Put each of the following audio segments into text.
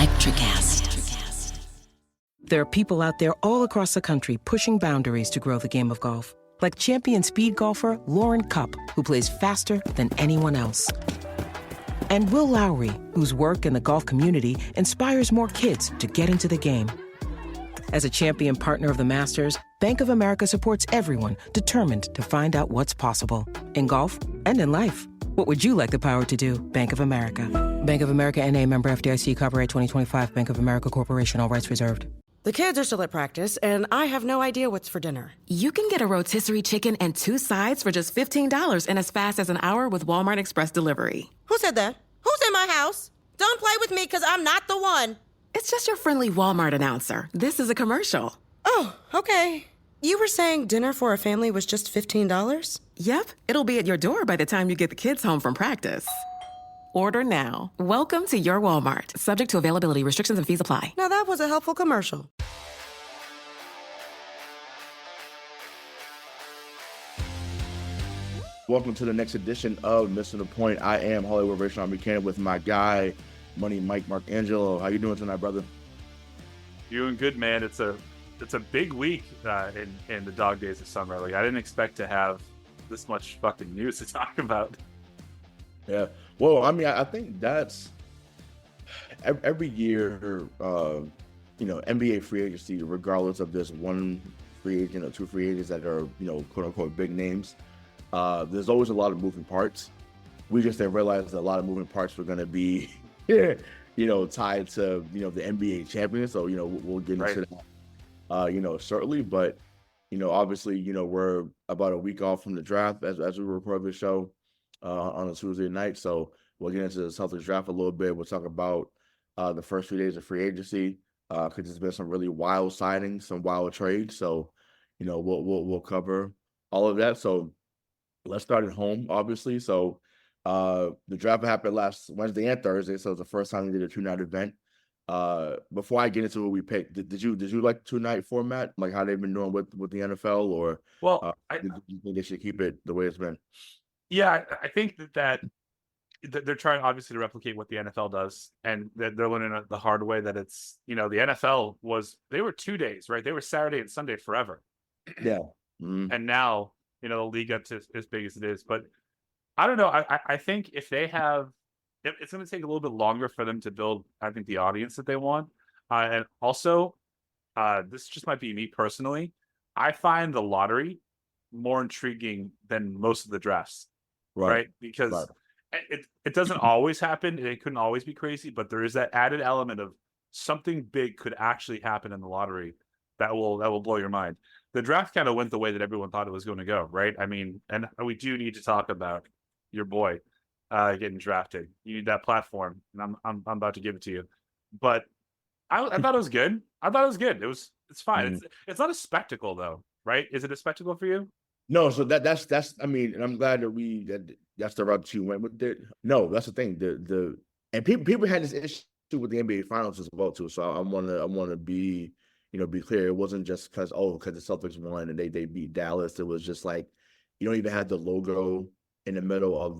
Electricast. There are people out there all across the country pushing boundaries to grow the game of golf. Like champion speed golfer Lauren Cupp, who plays faster than anyone else. And Will Lowry, whose work in the golf community inspires more kids to get into the game. As a champion partner of the Masters, Bank of America supports everyone determined to find out what's possible. In golf and in life. What would you like the power to do? Bank of America. Bank of America N.A. member FDIC, copyright 2025, Bank of America Corporation, all rights reserved. The kids are still at practice, and I have no idea what's for dinner. You can get a rotisserie chicken and 2 sides for just $15 in as fast as an hour with Walmart Express Delivery. Who said that? Who's in my house? Don't play with me, because I'm not the one. It's just your friendly Walmart announcer. This is a commercial. Oh, okay. You were saying dinner for a family was just $15? Yep, it'll be at your door by the time you get the kids home from practice. Order now. Welcome to your Walmart. Subject to availability, restrictions and fees apply. Now that was a helpful commercial. Welcome to the next edition of Missing the Point. I am Hollywood Rayshawn Buchanan with my guy, Money Mike Marcangelo. How you doing tonight, brother? Doing good, man. It's a big week in the dog days of summer. Like, I didn't expect to have this much fucking news to talk about. Yeah. Well, I mean, I think that's every year, NBA free agency, regardless of this one free agent or two free agents that are, quote unquote, big names, there's always a lot of moving parts. We just didn't realize that a lot of moving parts were going to be, tied to, the NBA champion. So, we'll get into that, certainly. But, obviously, we're about a week off from the draft as we record the show on a Tuesday night. So we'll get into the Celtics draft a little bit. We'll talk about the first few days of free agency because there's been some really wild signings, some wild trades. So, we'll cover all of that. So let's start at home, obviously. So the draft happened last Wednesday and Thursday. So it's the first time we did a 2-night event. Before I get into what we picked, did you like the 2-night format, like how they've been doing with the NFL, or did you think they should keep it the way it's been? Yeah, I think that they're trying obviously to replicate what the NFL does, and they're learning the hard way that it's, the NFL they were 2 days, right? They were Saturday and Sunday forever. Yeah. Mm-hmm. And now, the league got to as big as it is. But I don't know. I think if they have, it's going to take a little bit longer for them to build, I think, the audience that they want. And also, this just might be me personally, I find the lottery more intriguing than most of the drafts. Right? Because it doesn't always happen. It couldn't always be crazy, but there is that added element of something big could actually happen in the lottery that will blow your mind. The draft kind of went the way that everyone thought it was going to go, right? I mean, and we do need to talk about your boy getting drafted. You need that platform, and I'm about to give it to you. But I thought it was good. It's fine. Mm-hmm. It's not a spectacle though, right? Is it a spectacle for you? No, so that's I mean, and I'm glad that that's the route you went with it. No, that's the thing. And people had this issue with the NBA Finals as well too. So I wanna be be clear. It wasn't just because the Celtics won and they beat Dallas. It was just like you don't even have the logo in the middle of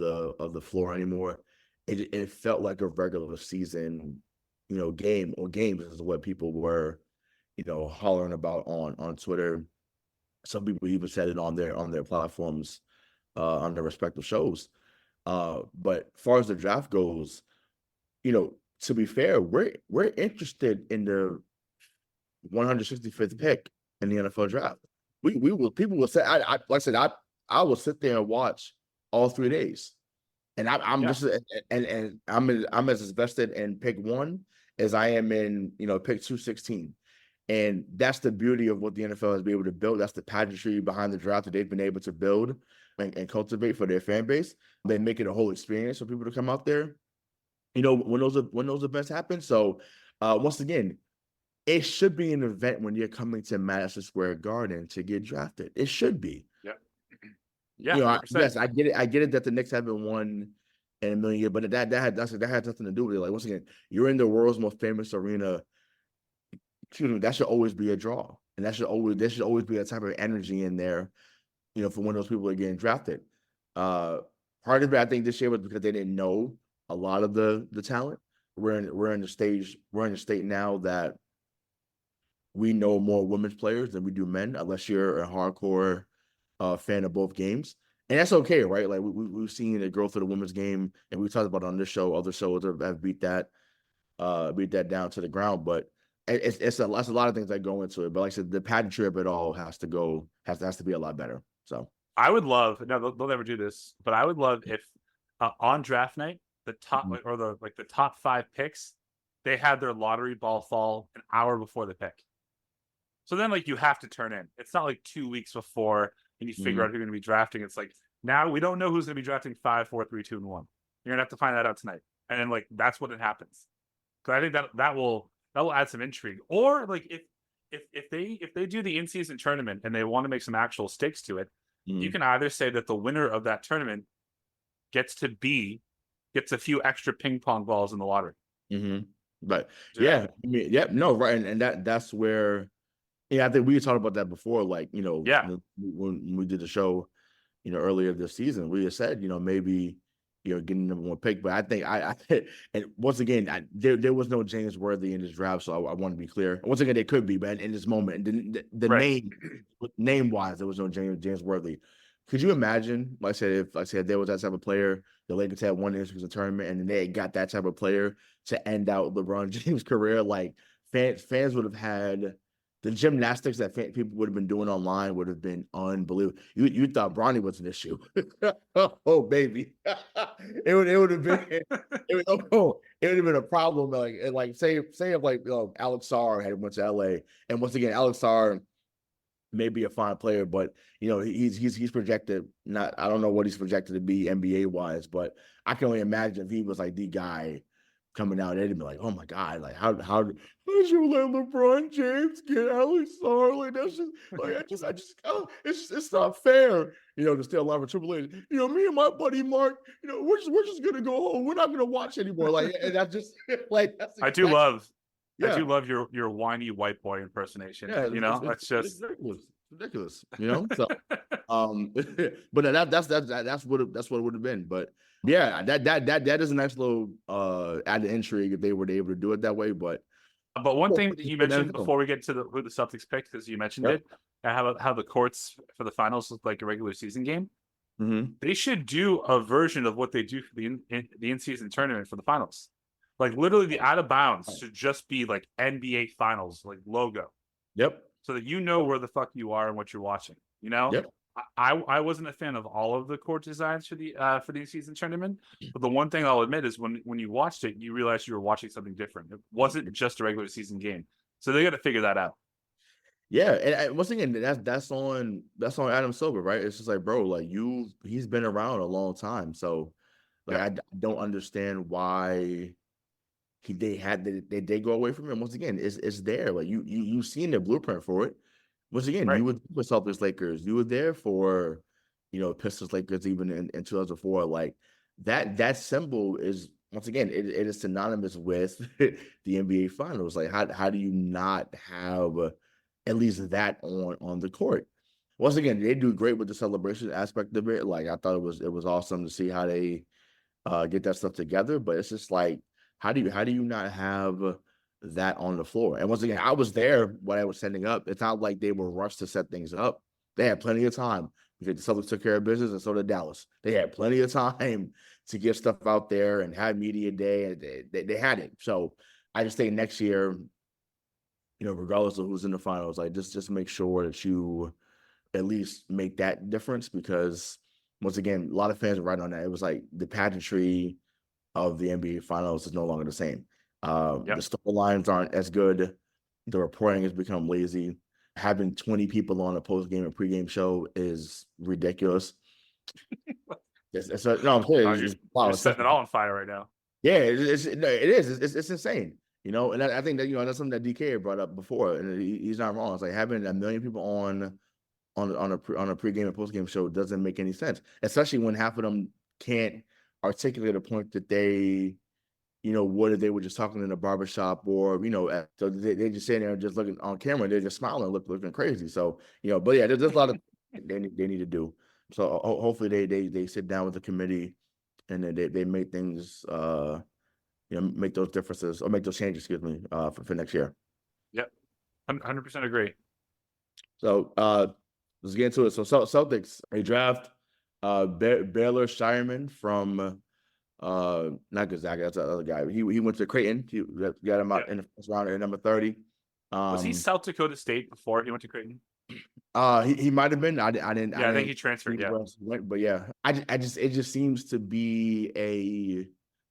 the floor anymore. It felt like a regular season, game or games is what people were, hollering about on Twitter. Some people even said it on their platforms, on their respective shows. But as far as the draft goes, to be fair, we're interested in the 165th pick in the NFL draft. People will say, I will sit there and watch all 3 days, and I'm just and I'm as invested in pick 1 as I am in pick 216. And that's the beauty of what the NFL has been able to build. That's the pageantry behind the draft that they've been able to build and cultivate for their fan base. They make it a whole experience for people to come out there, when those events happen. So once again, it should be an event when you're coming to Madison Square Garden to get drafted. It should be. Yeah. Yeah. Yes, I get it. I get it that the Knicks haven't won in a million years, but that had nothing to do with it. Like, once again, you're in the world's most famous arena. That should always be a draw, and there should always be a type of energy in there, for when those people are getting drafted. Part of it, I think, this year was because they didn't know a lot of the talent, we're in the state now that we know more women's players than we do men, unless you're a hardcore fan of both games. And that's okay, right? Like we've seen the growth of the women's game, and we talked about it on this show. Other shows have beat that down to the ground. But it's a lot of things that go into it. But like I said, the pageantry of it all has to be a lot better. So I would love, no, they'll never do this, but I would love if on draft night, the top or the top 5 picks, they had their lottery ball fall an hour before the pick. So then like you have to turn in. It's not like 2 weeks before and you figure out who you're going to be drafting. It's like, now we don't know who's going to be drafting 5, 4, 3, 2, and 1. You're going to have to find that out tonight. And then like, that's when it happens. Cause I think that will add some intrigue. Or like if they do the in-season tournament and they want to make some actual stakes to it, you can either say that the winner of that tournament gets a few extra ping pong balls in the lottery. But yeah, I mean, no, right. And that's where, I think we talked about that before, like, when we did the show, earlier this season, we had said, maybe, getting number 1 pick. But I think and once again, there was no James Worthy in this draft, so I want to be clear. Once again, there could be, but in this moment, the name wise, there was no James Worthy. Could you imagine, like I said, there was that type of player, the Lakers had won the in-season tournament, and then they got that type of player to end out LeBron James' career? Like fans would have had. The gymnastics that people would have been doing online would have been unbelievable. You thought Bronny was an issue. Oh, baby. It would have been it would have been a problem. Like say if like Alex Sarr had went to LA, and once again, Alex Sarr may be a fine player, but he's projected not. I don't know what he's projected to be NBA wise, but I can only imagine if he was like the guy coming out, they'd be like, "Oh my God! Like how did you let LeBron James get Alex Sarr? Like that's just like it's not fair, to stay alive for Triple H. Me and my buddy Mark, we're just gonna go home. We're not gonna watch anymore. Like, and that's just like that's. I do love your whiny white boy impersonation. Yeah, it's just ridiculous. So but that's what it would have been. But yeah, that is a nice little added intrigue if they were able to do it that way. But one thing that you mentioned before we get to who the Celtics picked, because you mentioned it, how the courts for the finals look like a regular season game. They should do a version of what they do for the in-season tournament for the finals. Like literally the out of bounds should just be like NBA finals, like logo. Yep. So that where the fuck you are and what you're watching. Yep. I wasn't a fan of all of the court designs for the season tournament, but the one thing I'll admit is when you watched it, you realized you were watching something different. It wasn't just a regular season game, so they got to figure that out. Yeah, and once again, that's on Adam Silver, right? It's just like, bro, like he's been around a long time, so like I don't understand why they did go away from him. Once again, it's there. Like you've seen the blueprint for it. Once again, you were with Celtics Lakers. You were there for, Pistons Lakers even in 2004. Like that symbol is, once again, it is synonymous with the NBA Finals. Like how do you not have at least that on the court? Once again, they do great with the celebration aspect of it. Like I thought it was awesome to see how they get that stuff together. But it's just like, how do you not have that on the floor? And once again, I was there when I was setting up. It's not like they were rushed to set things up. They had plenty of time because the Celtics took care of business, and so did Dallas. They had plenty of time to get stuff out there and have media day, and they had it. So I just think next year, regardless of who's in the finals, like just make sure that you at least make that difference, because once again, a lot of fans are right on that. It was like the pageantry of the NBA Finals is no longer the same. The storylines aren't as good. The reporting has become lazy. Having 20 people on a post-game and pre-game show is ridiculous. I'm serious. You're setting it all on fire right now. Yeah, it is. It's insane. And I think that that's something that DK brought up before, and he's not wrong. It's like having 1 million people on a pre-game and post-game show doesn't make any sense, especially when half of them can't articulate a point that they, what if they were just talking in a barbershop, or, so they just sitting there and just looking on camera, they're just smiling, looking crazy. So, but yeah, there's a lot of they need to do. So hopefully they sit down with the committee and then they make things, make those differences or make those changes, excuse me, for next year. Yep. 100% agree. So let's get into it. So Celtics, they draft Baylor Schierman from not Gonzaga, that's the other guy. He went to Creighton. He got him out in the first round at number 30. Was he South Dakota State before he went to Creighton? He might have been. I think he transferred. Yeah, went, but yeah, it just seems to be a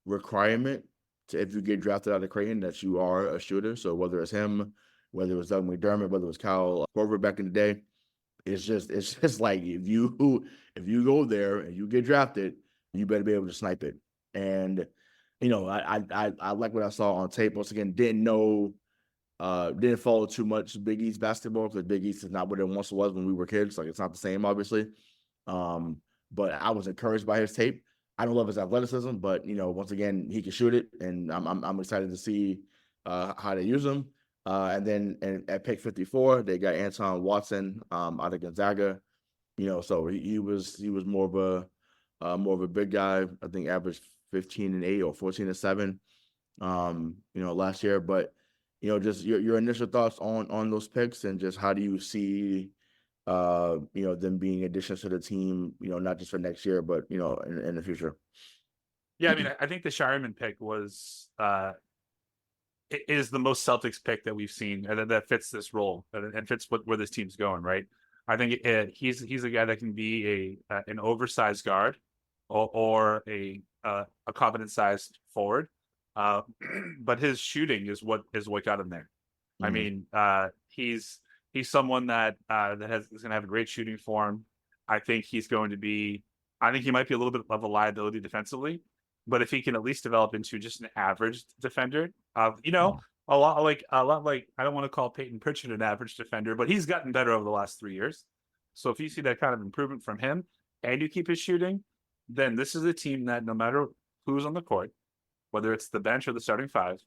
requirement to, if you get drafted out of Creighton, that you are a shooter. So whether it's him, whether it was Doug McDermott, whether it was Kyle Korver back in the day, it's just like if you go there and you get drafted, you better be able to snipe it. And I like what I saw on tape. Once again, didn't follow too much Big East basketball because Big East is not what it once was when we were kids. Like, it's not the same, obviously. But I was encouraged by his tape. I don't love his athleticism, but once again, he can shoot it, and I'm excited to see how they use him. And then at pick 54, they got Anton Watson out of Gonzaga. So he was more of a big guy. I think averaged 15-8 or 14-7, last year. But just your initial thoughts on those picks, and just how do you see them being additions to the team, not just for next year, but in the future. Yeah, I mean, I think the Schierman pick is the most Celtics pick that we've seen, and that fits this role and fits where this team's going, right? I think he's a guy that can be an oversized guard or a competent-sized forward, but his shooting is what got him there. Mm-hmm. I mean, he's someone that is going to have a great shooting form. I think he might be a little bit of a liability defensively, but if he can at least develop into just an average defender, a lot like I don't want to call Peyton Pritchard an average defender, but he's gotten better over the last 3 years. So if you see that kind of improvement from him and you keep his shooting, then this is a team that no matter who's on the court, whether it's the bench or the starting five,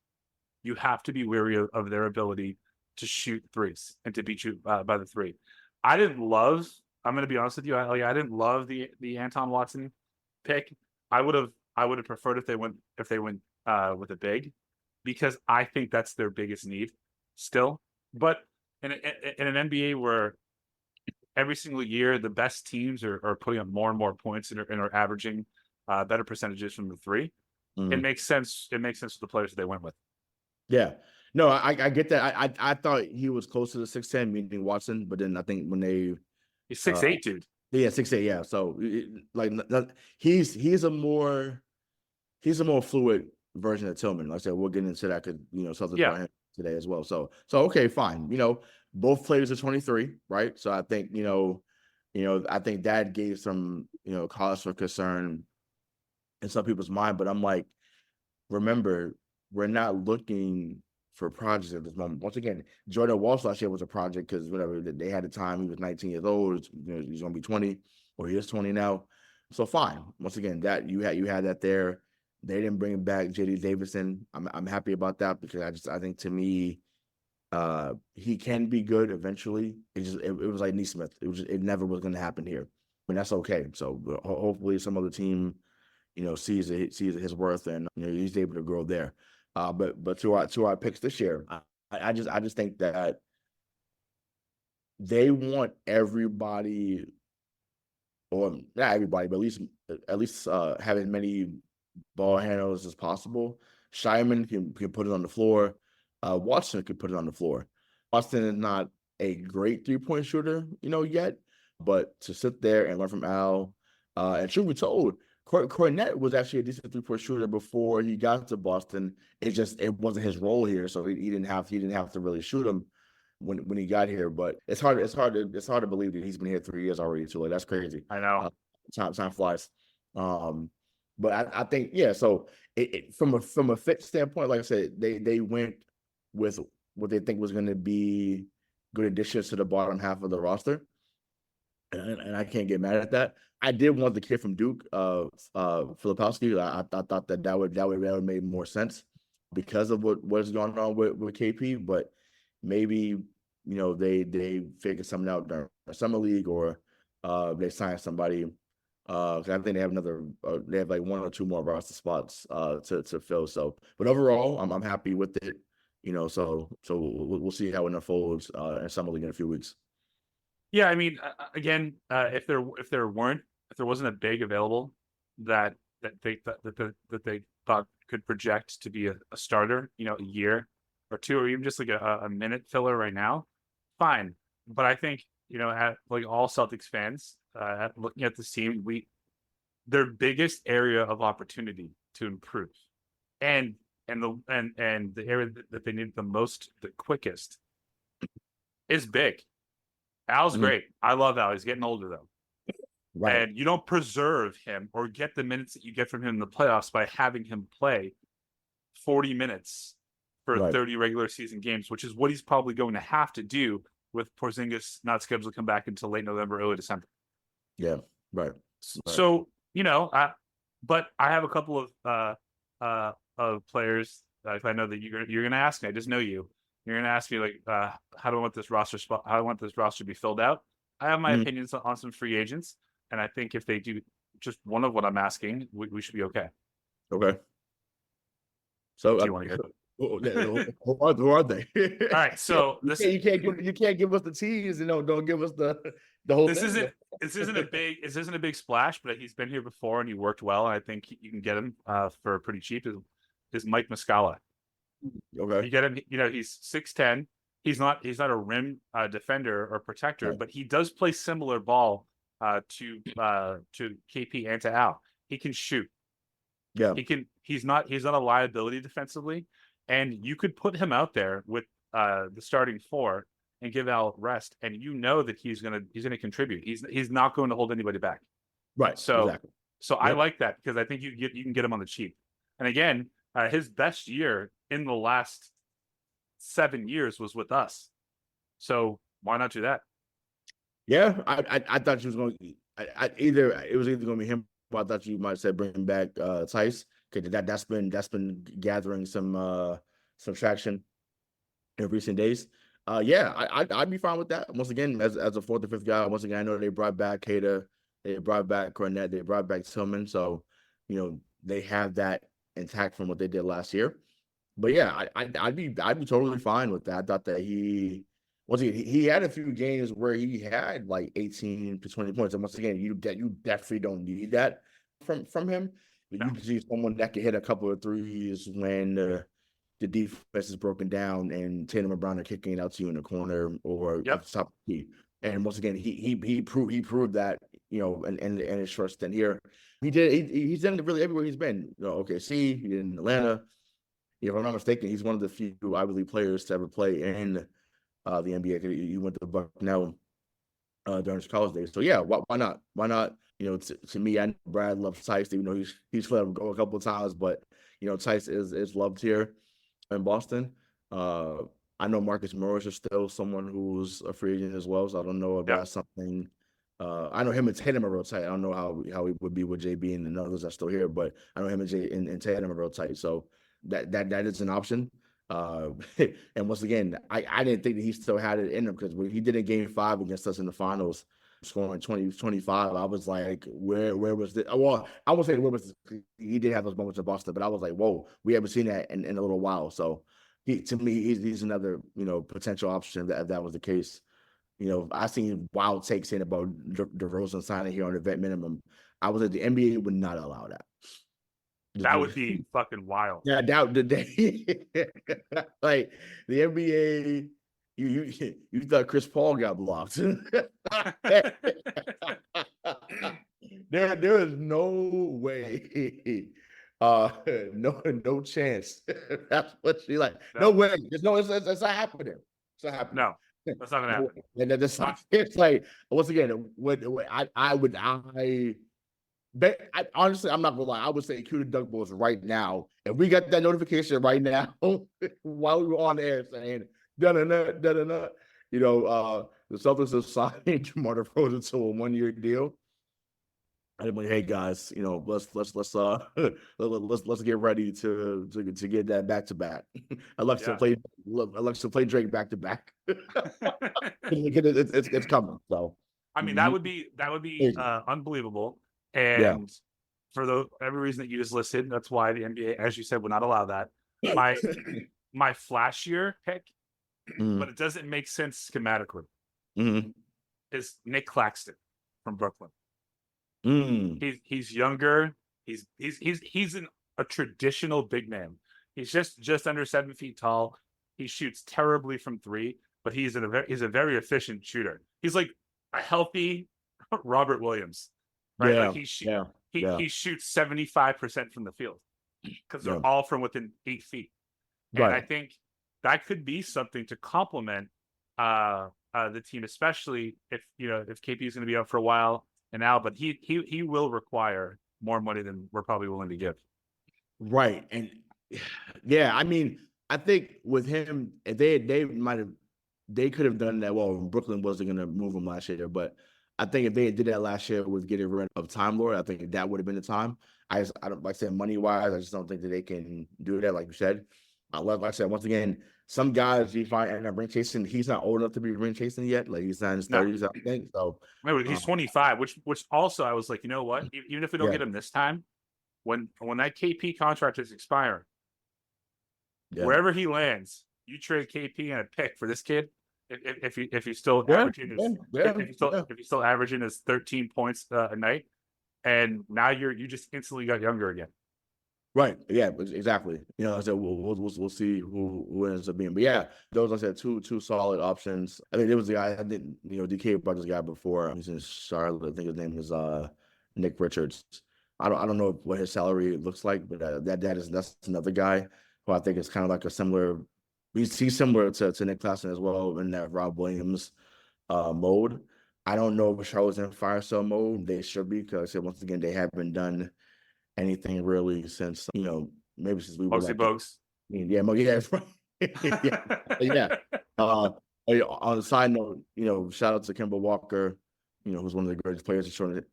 you have to be wary of their ability to shoot threes and to beat you by the three. I'm going to be honest with you, I didn't love the Anton Watson pick. I would have preferred if they went with a big, because I think that's their biggest need still. But in an NBA where every single year the best teams are putting up more and more points and are averaging better percentages from the three, it makes sense. It makes sense for the players that they went with. Yeah. No, I get that. I thought he was close to the 6'10", meaning Watson, but then I think when he's 6'8", dude. Yeah, 6'8", yeah. So he's a more fluid version of Tillman. Like I said, we'll get into that because something about him today as well. So okay, fine. Both players are 23, right? So I think I think that gave some cause for concern in some people's mind. But I'm like, remember, we're not looking for projects at this moment. Once again, Jordan Walsh last year was a project because whatever they had the time, he was 19 years old. He's going to be 20, or he is 20 now. So fine. Once again, that you had that there. They didn't bring back J.D. Davison. I'm happy about that because I think to me, he can be good eventually. It was like Neesmith. It never was going to happen here. I mean, that's okay. So hopefully some other team, sees his worth and he's able to grow there. But to our picks this year, I just think that they want everybody, or not everybody, but at least have as many ball handlers as possible. Schierman can put it on the floor. Watson could put it on the floor. Watson is not a great 3-point shooter, yet, but to sit there and learn from Al, and truth be told, Cornette was actually a decent 3-point shooter before he got to Boston. It wasn't his role here, so he didn't have to really shoot him when he got here. But it's hard to believe that he's been here 3 years already too. Like, that's crazy. I know. Time flies. But I think So from a fit standpoint, like I said, they went with what they think was going to be good additions to the bottom half of the roster, and I can't get mad at that. I did want the kid from Duke, Filipowski. I thought that would make more sense because of what's going on with KP. But maybe they figure something out during the summer league, or they sign somebody 'Cause I think they have they have like 1 or 2 more roster spots to fill. So, but overall, I'm happy with it. So we'll see how it unfolds in summer league in a few weeks. Yeah, I mean, again, if there wasn't a big available that they thought could project to be a starter, a year or two, or even just like a minute filler right now, fine. But I think at like all Celtics fans, looking at this team, their biggest area of opportunity to improve, and the area that they need the most, the quickest, is big. Al's great. I love Al. He's getting older though. Right. And you don't preserve him or get the minutes that you get from him in the playoffs by having him play 40 minutes for Right. 30 regular season games, which is what he's probably going to have to do with Porzingis not scheduled to come back until late November, early December. Yeah. Right. So, but I have a couple of players that I know that you're going to ask me. I just know you. You're going to ask me like, how do I want this roster spot? How do I want this roster to be filled out? I have my opinions on some free agents, and I think if they do just one of what I'm asking, we should be okay. Okay. So do you want to hear? who are they? All right. So you can't give us the tease and don't give us the whole this thing. This isn't a big splash, but he's been here before and he worked well, and I think you can get him for pretty cheap. Is Mike Muscala. Okay. You get him, he's 6'10". He's not a rim defender or protector, Right. but he does play similar ball to KP and to Al. He can shoot. Yeah. He's not a liability defensively, and you could put him out there with the starting 4 and give Al rest, and that he's gonna contribute. He's not going to hold anybody back. Right. So exactly. I like that because I think you can get him on the cheap. And again, his best year in the last 7 years was with us. So why not do that? Yeah, I thought she was going. It was either going to be him. Or I thought you might have said bring back Tice, because that's been gathering some traction in recent days. Yeah, I'd be fine with that. Once again, as a 4th or 5th guy. Once again, I know they brought back Cater, they brought back Cornette, they brought back Tillman, so they have that intact from what they did last year. But yeah, I'd be totally fine with that. I thought that he had a few games where he had like 18 to 20 points, and once again, you definitely don't need that from him. But No. you can see someone that can hit a couple of threes when the defense is broken down and Tatum and Brown are kicking it out to you in the corner or at the top of the key. And once again, he proved that in his short stint here. He's done it really everywhere he's been. OKC, he did in Atlanta. If I'm not mistaken, he's one of the few Ivy League players to ever play in the NBA. He went to Buchanan during his college days. So yeah, why not? Why not? To me, I know Brad loves Tice, even though he's let him go a couple of times. But Tice is loved here in Boston. I know Marcus Morris is still someone who's a free agent as well. So I don't know if that's something. I know him and Tatum are real tight. I don't know how he would be with JB and the others are still here, but I know him and Tatum are real tight. So that is an option. And once again, I didn't think that he still had it in him, because when he did in Game 5 against us in the finals, scoring 20-25, I was like, where was this? Well, I won't say where was this. He did have those moments in Boston, but I was like, whoa, we haven't seen that in a little while. So to me, he's another potential option if that was the case. I seen wild takes in about DeRozan signing here on the vet minimum. I was like, the NBA would not allow that. That would be fucking wild. Yeah, doubt the day. Like the NBA, you thought Chris Paul got blocked. There is no way. No chance. That's what she like. No way. It's not happening. It's not happening. No, that's not gonna happen. And then it's like, once again, honestly, I'm not gonna lie. I would say cue the Dunk Bulls right now. If we got that notification right now while we were on the air saying da-da-da, da-da-da, the Celtics have signed DeMar DeRozan to a 1-year deal. I'm like, hey guys, let's get ready to get that back to back. Alexa play Drake back to back. It's coming. So I mean, that would be unbelievable. And for every reason that you just listed, that's why the NBA, as you said, would not allow that. My flashier pick, but it doesn't make sense schematically, is Nick Claxton from Brooklyn. He's younger. He's a traditional big man. He's just under 7 feet tall. He shoots terribly from three, but he's a very efficient shooter. He's like a healthy Robert Williams, right? Yeah, Like he shoots 75% from the field because they're all from within 8 feet. And I think that could be something to complement the team, especially if KP is going to be out for a while and now, but he will require more money than we're probably willing to give. Right. And yeah, I mean, I think with him, they could have done that. Well, Brooklyn wasn't going to move him last year, but I think if they did that last year with getting rid of Time Lord, I think that would have been the time. I don't, like I said, money wise, I just don't think that they can do that. Like you said, like I said, once again, some guys you find end up ring chasing. He's not old enough to be ring chasing yet. Like he's not in his 30s, I think. So he's 25, which also I was like, you know what? Even if we don't get him this time, when that KP contract is expiring, wherever he lands, you trade KP and a pick for this kid. If he's still averaging his 13 points a night, and now you just instantly got younger again. Right. Yeah. Exactly. I said we'll see who ends up being. But yeah, those like I said two solid options. I think there was the guy I didn't DK about this guy before. He's in Charlotte. I think his name is Nick Richards. I don't know what his salary looks like, but that's another guy who I think is kind of like a similar. He's similar to Nick Claxton as well in that Rob Williams mode. I don't know if Charlotte's in fire sale mode. They should be, because I said once again they haven't done anything really since maybe since we were Mostly Bogues. Yeah, that's right. yeah. On the side note, shout out to Kemba Walker, who's one of the greatest players in Charlotte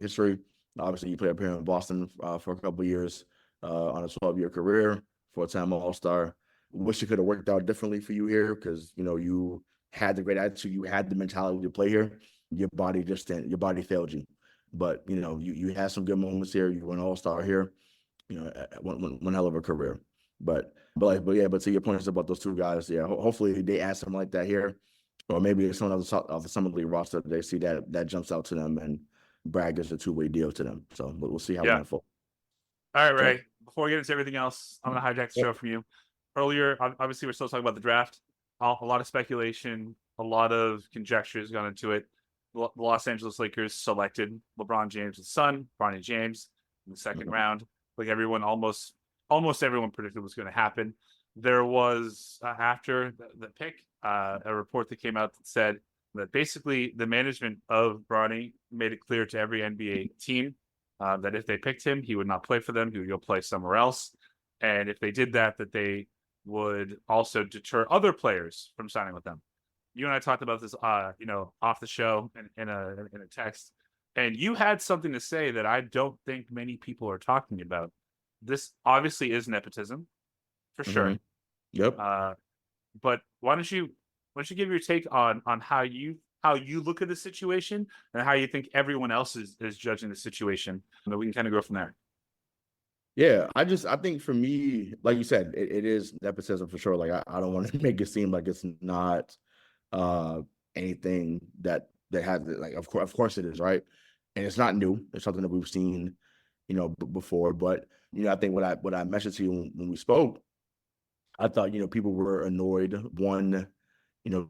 history. Obviously, he played up here in Boston for a couple of years on a 12-year career, 4-time All-Star. Wish it could have worked out differently for you here, because you had the great attitude, you had the mentality to play here. Your body failed you. But you had some good moments here. You were an All-Star here. One hell of a career. But to your points about those two guys, hopefully they add something like that here, or maybe someone of the Summer League roster, they see that jumps out to them and Bragg is a two-way deal to them. So we'll see how that unfolds. All right, Ray. Before we get into everything else, I'm going to hijack the show from you. Earlier, obviously, we're still talking about the draft. A lot of speculation, a lot of conjecture has gone into it. The Los Angeles Lakers selected LeBron James' son, Bronny James, in the second round. Like almost everyone predicted was going to happen. There was, after the pick, a report that came out that said that basically the management of Bronny made it clear to every NBA team that if they picked him, he would not play for them. He would go play somewhere else. And if they did that they would also deter other players from signing with them. You and I talked about this, off the show in a text, and you had something to say that I don't think many people are talking about. This obviously is nepotism, for sure. Yep. But why don't you give your take on how you look at the situation and how you think everyone else is judging the situation, and then we can kind of go from there. Yeah, I think for me, like you said, it is nepotism for sure. Like I don't want to make it seem like it's not anything that has, like, of course it is, right? And it's not new. It's something that we've seen, before. But I think what I mentioned to you when we spoke, I thought people were annoyed. One,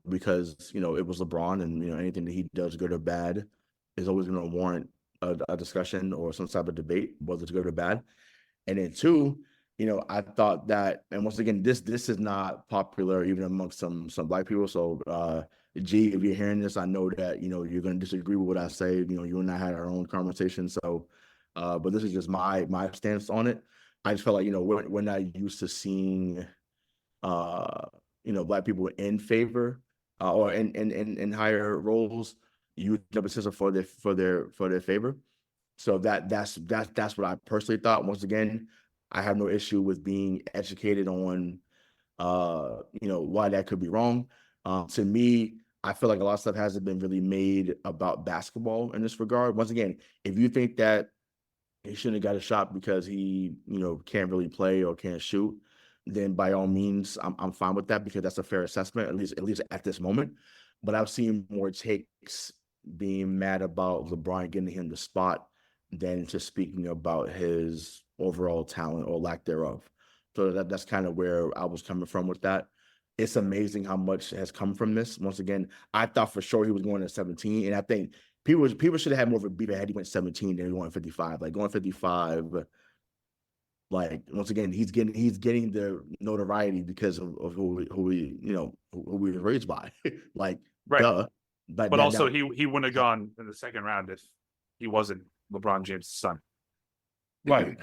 because it was LeBron, and anything that he does, good or bad, is always going to warrant a discussion or some type of debate, whether it's good or bad. And then two, I thought that, and once again, this is not popular even amongst some Black people. So, G, if you're hearing this, I know that you're going to disagree with what I say. You and I had our own conversation. So, but this is just my stance on it. I just felt like we're not used to seeing Black people in favor or in higher roles use nepotism for their favor. So that's what I personally thought. Once again, I have no issue with being educated on why that could be wrong. To me, I feel like a lot of stuff hasn't been really made about basketball in this regard. Once again, if you think that he shouldn't have got a shot because he, can't really play or can't shoot, then by all means, I'm fine with that because that's a fair assessment, at least at this moment. But I've seen more takes being mad about LeBron getting him the spot than just speaking about his overall talent or lack thereof. So that's kind of where I was coming from with that. It's amazing how much has come from this. Once again, I thought for sure he was going to 17, and I think people should have had more of a beef had he went 17 than he went 55. Like going 55, like once again, he's getting the notoriety because of who we were raised by. Like, right. Duh. But also he wouldn't have gone in the second round if he wasn't LeBron James' son. Right.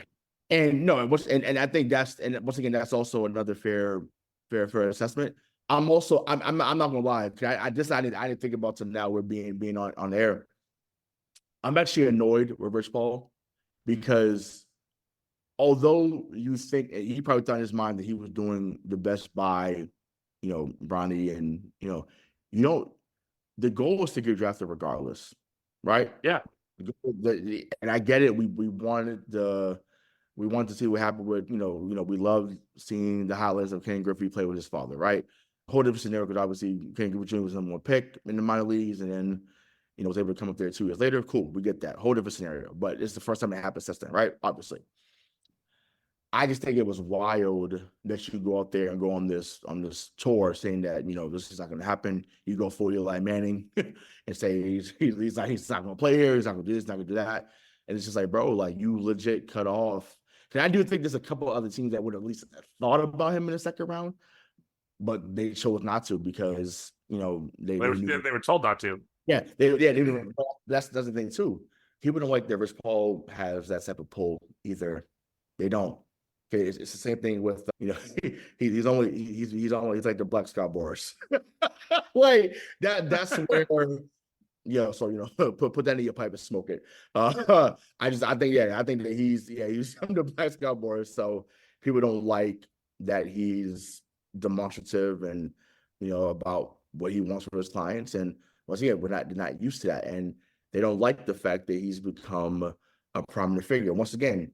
And no, and I think once again, that's also another fair assessment. I'm not gonna lie. I didn't think about till now we're being on air. I'm actually annoyed with Rich Paul because although you think he probably thought in his mind that he was doing the best by, Bronny and the goal was to get drafted regardless, right? Yeah. And I get it. We wanted to see what happened with, we loved seeing the highlights of Ken Griffey play with his father, right? Whole different scenario because obviously Ken Griffey Jr. was the number one pick in the minor leagues and then, was able to come up there 2 years later. Cool, we get that. Whole different scenario. But it's the first time it happened since then, right? Obviously. I just think it was wild that you go out there and go on this tour saying that, this is not going to happen. You go full Eli Manning and say he's not going to play here. He's not going to do this, not going to do that. And it's just like, bro, like you legit cut off. And I do think there's a couple of other teams that would at least thought about him in the second round, but they chose not to because, they were told not to. Yeah, they didn't. That's the thing too. People don't like that Rich Paul has that type of pull either. They don't. Okay, it's the same thing with he's like the Black Scott Boris. Like that's where so put that in your pipe and smoke it. I think that he's the Black Scott Boris. So people don't like that he's demonstrative and about what he wants for his clients. And once again, they're not used to that, and they don't like the fact that he's become a prominent figure. Once again,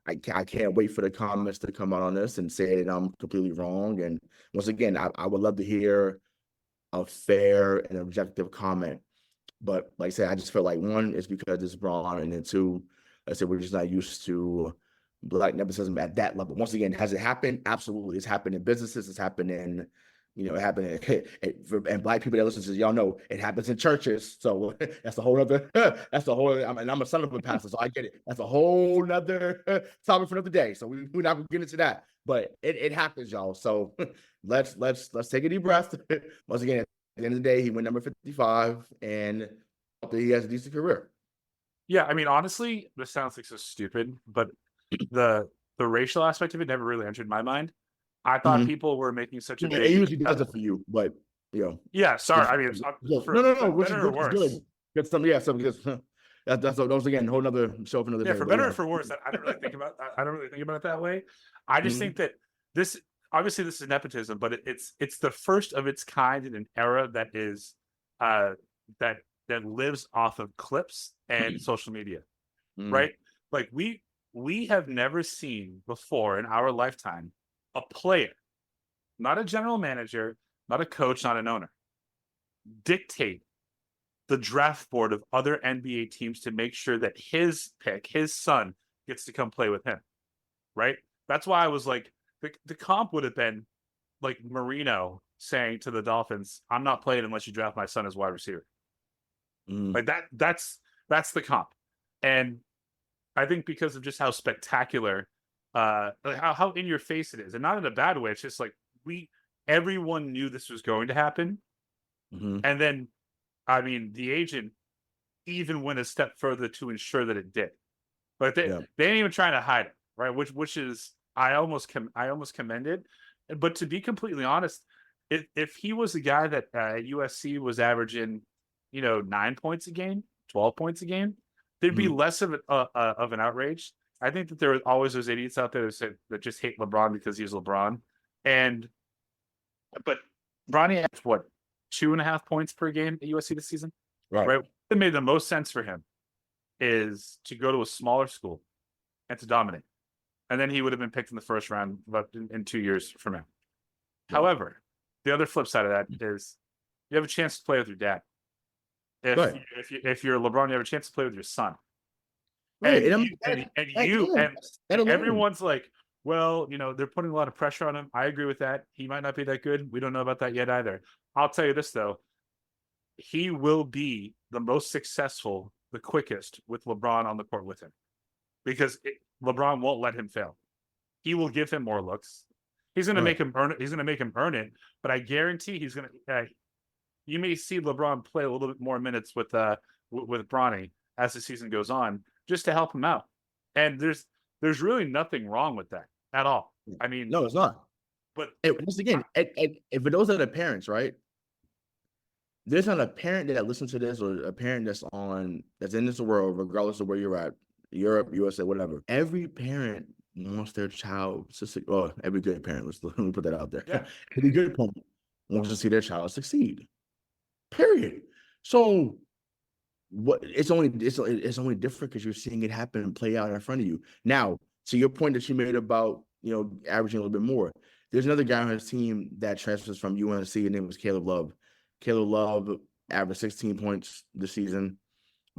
I can't wait for the comments to come out on this and say that I'm completely wrong. And once again, I would love to hear a fair and objective comment. But like I said, I just feel like one, it's because it's Braun, and then two, like I said, we're just not used to Black nepotism at that level. Once again, has it happened? Absolutely. It's happened in businesses. It's happened in, it happened and Black people that listen to this, y'all know it happens in churches. So that's a whole other, I'm a son of a pastor, so I get it. That's a whole nother topic for another day. So we're not going to get into that, but it happens, y'all. So let's take a deep breath. Once again, at the end of the day, he went number 55 and he has a decent career. Yeah. I mean, honestly, this sounds like so stupid, but the racial aspect of it never really entered my mind. I thought people were making such a big... It usually does it for you, but, Yeah, sorry. I mean, no. Which is good. Get some, yeah, some because those again, a whole nother show for another day. Yeah, for better or for worse, I don't really think about it that way. I just think that this is nepotism, but it's the first of its kind in an era that is that lives off of clips and social media, right? Like we have never seen before in our lifetime a player, not a general manager, not a coach, not an owner, dictate the draft board of other NBA teams to make sure that his pick, his son, gets to come play with him, right? That's why I was like, the comp would have been like Marino saying to the Dolphins, I'm not playing unless you draft my son as wide receiver. Like that's the comp. And I think because of just how spectacular, how in your face it is, and not in a bad way. It's just like everyone knew this was going to happen. And then, I mean, the agent even went a step further to ensure that it did. But they ain't even trying to hide it, right? Which is I almost commend it. But to be completely honest, if he was a guy that at USC was averaging, 9 points a game, 12 points a game, there'd be less of an outrage. I think that there are always those idiots out there that just hate LeBron because he's LeBron. But Bronny averaged 2.5 points per game at USC this season. Right. Right. What made the most sense for him is to go to a smaller school and to dominate. And then he would have been picked in the first round in 2 years from now. Yeah. However, the other flip side of that is you have a chance to play with your dad. If you're LeBron, you have a chance to play with your son. Right. And everyone's like, well, they're putting a lot of pressure on him. I agree with that. He might not be that good. We don't know about that yet either. I'll tell you this, though. He will be the most successful, the quickest with LeBron on the court with him. Because LeBron won't let him fail. He will give him more looks. He's going to make him earn it. He's going to make him earn it. But I guarantee he's going to you may see LeBron play a little bit more minutes with Bronny as the season goes on, just to help him out. And there's really nothing wrong with that at all. I mean, no, it's not. But once again, if for those are the parents, right? There's not a parent that listens to this or a parent that's in this world, regardless of where you're at, Europe, USA, whatever. Every parent wants their child to succeed. Well, every good parent, let me put that out there. Yeah. Every good parent wants to see their child succeed. Period. So it's only different because you're seeing it happen and play out in front of you. Now, to your point that you made about averaging a little bit more, there's another guy on his team that transfers from UNC. His name was Caleb Love. Caleb Love averaged 16 points this season.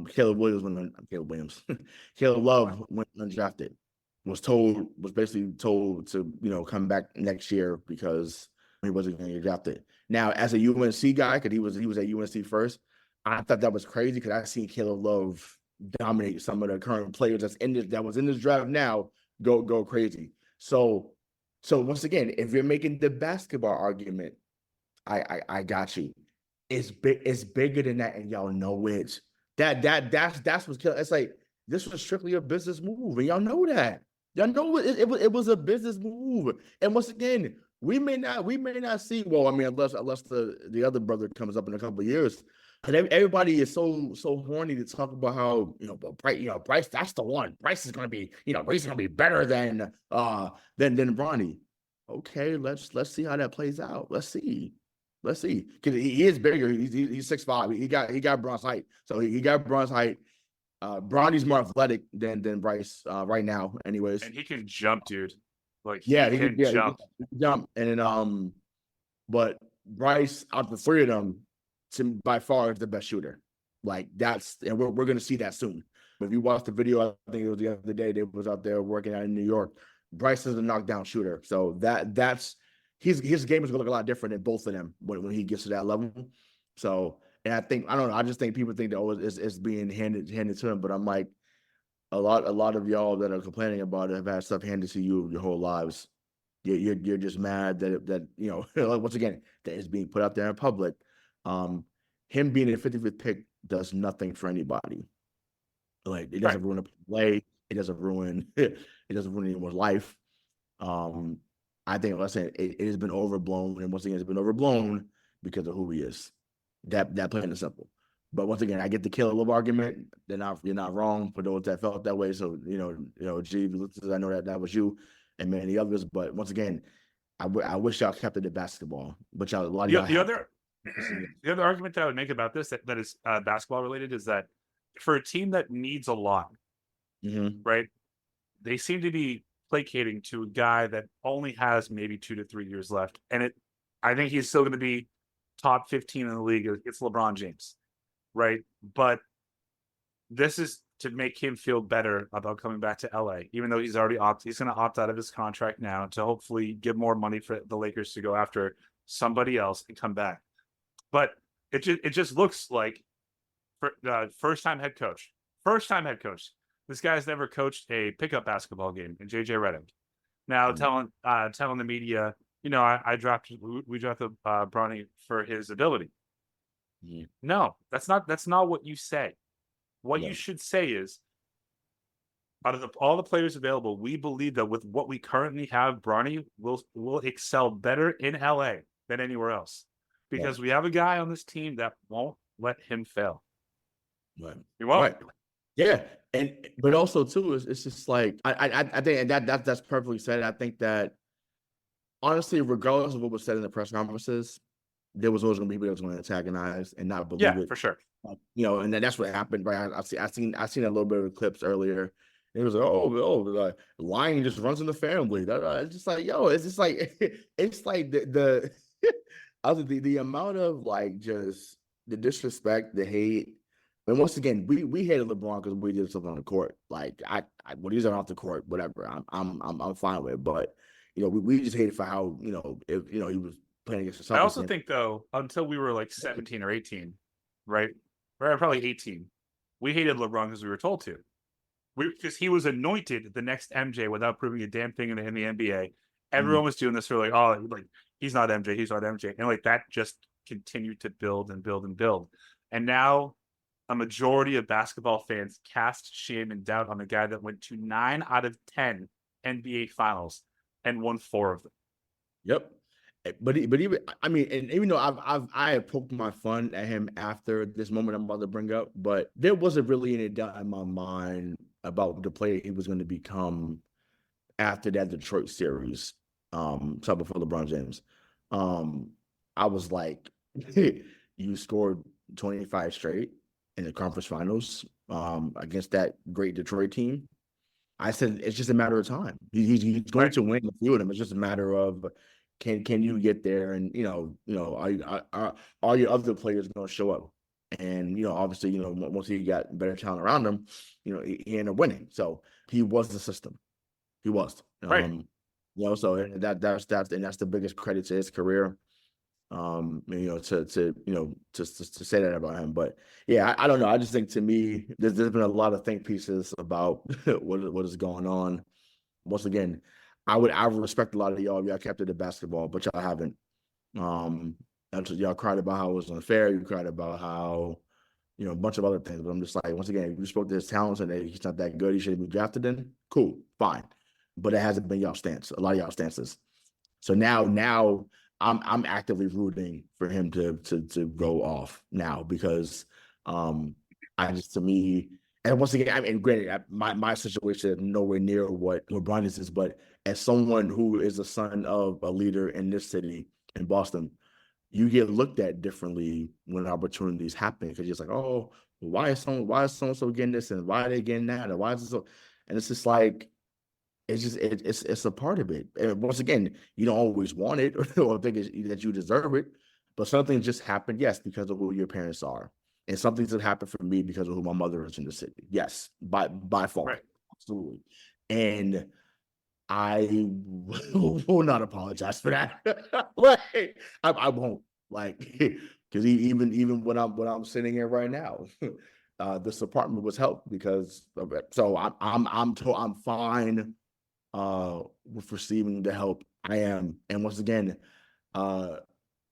Caleb Love went undrafted. Was basically told to come back next year because he wasn't going to get drafted. Now, as a UNC guy, because he was at UNC first, I thought that was crazy because I seen Caleb Love dominate some of the current players that was in this draft now go crazy. So once again, if you're making the basketball argument, I got you. It's bigger than that, and y'all know it. That's what's killing. It's like this was strictly a business move, and y'all know that. Y'all know it was a business move. And once again, we may not see. Well, I mean, unless the other brother comes up in a couple of years, and everybody is so horny to talk about how Bryce, that's the one. Bryce is going to be Bryce is going to be better than Bronny. Okay, let's see how that plays out. Let's see. Because he is bigger. He's 6'5". He got bronze height. So he got bronze height. Bronny's more athletic than Bryce right now, anyways. And he can jump, dude. Like he can jump. He can jump. And then but Bryce, out the three of them, by far is the best shooter. Like and we're gonna see that soon. If you watch the video, I think it was the other day, they was out there working out in New York. Bryce is a knockdown shooter. So that's his game is gonna look a lot different than both of them when he gets to that level. So, and I just think people think that it's being handed to him, but I'm like, a lot of y'all that are complaining about it have had stuff handed to you your whole lives. You're just mad that once again that is being put out there in public. Him being a 55th pick does nothing for anybody. Like it doesn't ruin a play. It doesn't ruin anyone's life. I think, listen, it has been overblown, and once again, it's been overblown because of who he is. That plain and simple. But once again, I get the Caleb Love argument. You're not wrong for those that felt that way. So G, I know that was you and many others. But once again, I wish y'all kept it to basketball. But y'all, a lot of y'all. The other argument that I would make about this that is basketball related is that for a team that needs a lot, right? They seem to be placating to a guy that only has maybe 2 to 3 years left, and I think he's still going to be top 15 in the league. It's LeBron James, right? But this is to make him feel better about coming back to LA, even though he's going to opt out of his contract now to hopefully give more money for the Lakers to go after somebody else and come back. But it just looks like first time head coach. This guy's never coached a pickup basketball game in JJ Redick. Now telling the media, we drafted Bronny for his ability. Yeah. No, that's not what you say. What you should say is, out of all the players available, we believe that with what we currently have, Bronny will excel better in LA than anywhere else. Because we have a guy on this team that won't let him fail. Right. He won't. Right. Yeah. But also too, it's just like I think that's perfectly said. I think that honestly, regardless of what was said in the press conferences, there was always going to be people that was going to antagonize and not believe Yeah, it. for sure. And then that's what happened. Right? I seen a little bit of the clips earlier. It was like, like lying just runs in the family. It's just like, it's just like it's like the the amount of like just the disrespect, the hate. And once again, we hated LeBron because we did something on the court. Like when he's off the court, whatever, I'm fine with it. But we just hated for how if he was playing against the Celtics. I also think though, until we were like 17 or 18, right? Right, probably 18, we hated LeBron because we were told to. Because he was anointed the next MJ without proving a damn thing in the NBA. Everyone was doing this for like, oh, like he's not MJ, he's not MJ, and like that just continued to build and build and build. And now a majority of basketball fans cast shame and doubt on the guy that went to 9 out of 10 NBA finals and won 4 of them. Yep. But even I mean, and even though I have poked my fun at him after this moment I'm about to bring up, but there wasn't really any doubt in my mind about the player he was going to become after that Detroit series. So before LeBron James, I was like, you scored 25 straight in the conference finals against that great Detroit team. I said it's just a matter of time. He's going to win a few of them. It's just a matter of can you get there, and are your other players going to show up? And obviously, once he got better talent around him, he ended up winning. So he was the system. He was right. So that's the biggest credit to his career. To say that about him. But yeah, I don't know. I just think to me, there's been a lot of think pieces about what is going on. Once again, I respect a lot of y'all kept it to basketball, but y'all haven't. Y'all cried about how it was unfair. You cried about how, a bunch of other things. But I'm just like, once again, if you spoke to his talents and he's not that good, he shouldn't be drafted in. Cool, fine. But it hasn't been y'all stance. A lot of y'all stances. So now I'm actively rooting for him to go off now because to me, and once again, I mean, granted, my situation is nowhere near what LeBron's is, but as someone who is a son of a leader in this city, in Boston, you get looked at differently when opportunities happen because you're just like, oh, why is so getting this and why are they getting that and why is it so? And it's just like, it's a part of it. And once again, you don't always want it or think that you deserve it, but something just happened, yes, because of who your parents are. And something that happened for me because of who my mother is in the city. Yes, by fault. Right. Absolutely. And I will not apologize for that. Like, I won't. Like, because even when I'm sitting here right now, this apartment was helped because of it. So I'm fine with receiving the help. I am. And once again,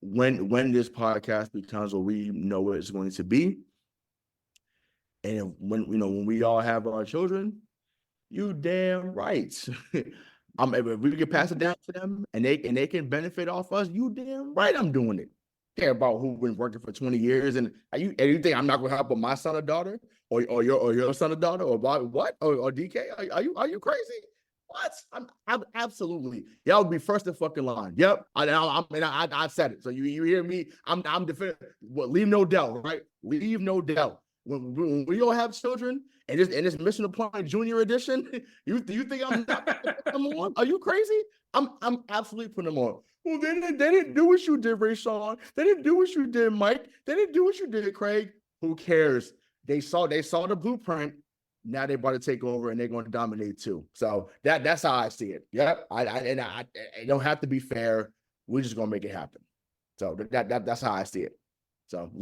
when this podcast becomes what we know it's going to be, and when we all have our children, you damn right. If we can pass it down to them and they can benefit off us, you damn right I'm doing it. Care about who's been working for 20 years and you think I'm not gonna help with my son or daughter or your son or daughter or what or DK? Are you crazy? What? I'm absolutely. Y'all would be first in fucking line. Yep. I said it. So you hear me? I'm defending. Well, leave no doubt, right? Leave no doubt. When we all have children and this Mission Applied Junior Edition, you think I'm not putting them on? Are you crazy? I'm absolutely putting them on. Well, they didn't do what you did, Rayshawn. They didn't do what you did, Mike. They didn't do what you did, Craig. Who cares? They saw the blueprint. Now they're about to take over and they're going to dominate too. So that's how I see it. Yep. I don't have to be fair. We're just gonna make it happen. So that's how I see it. So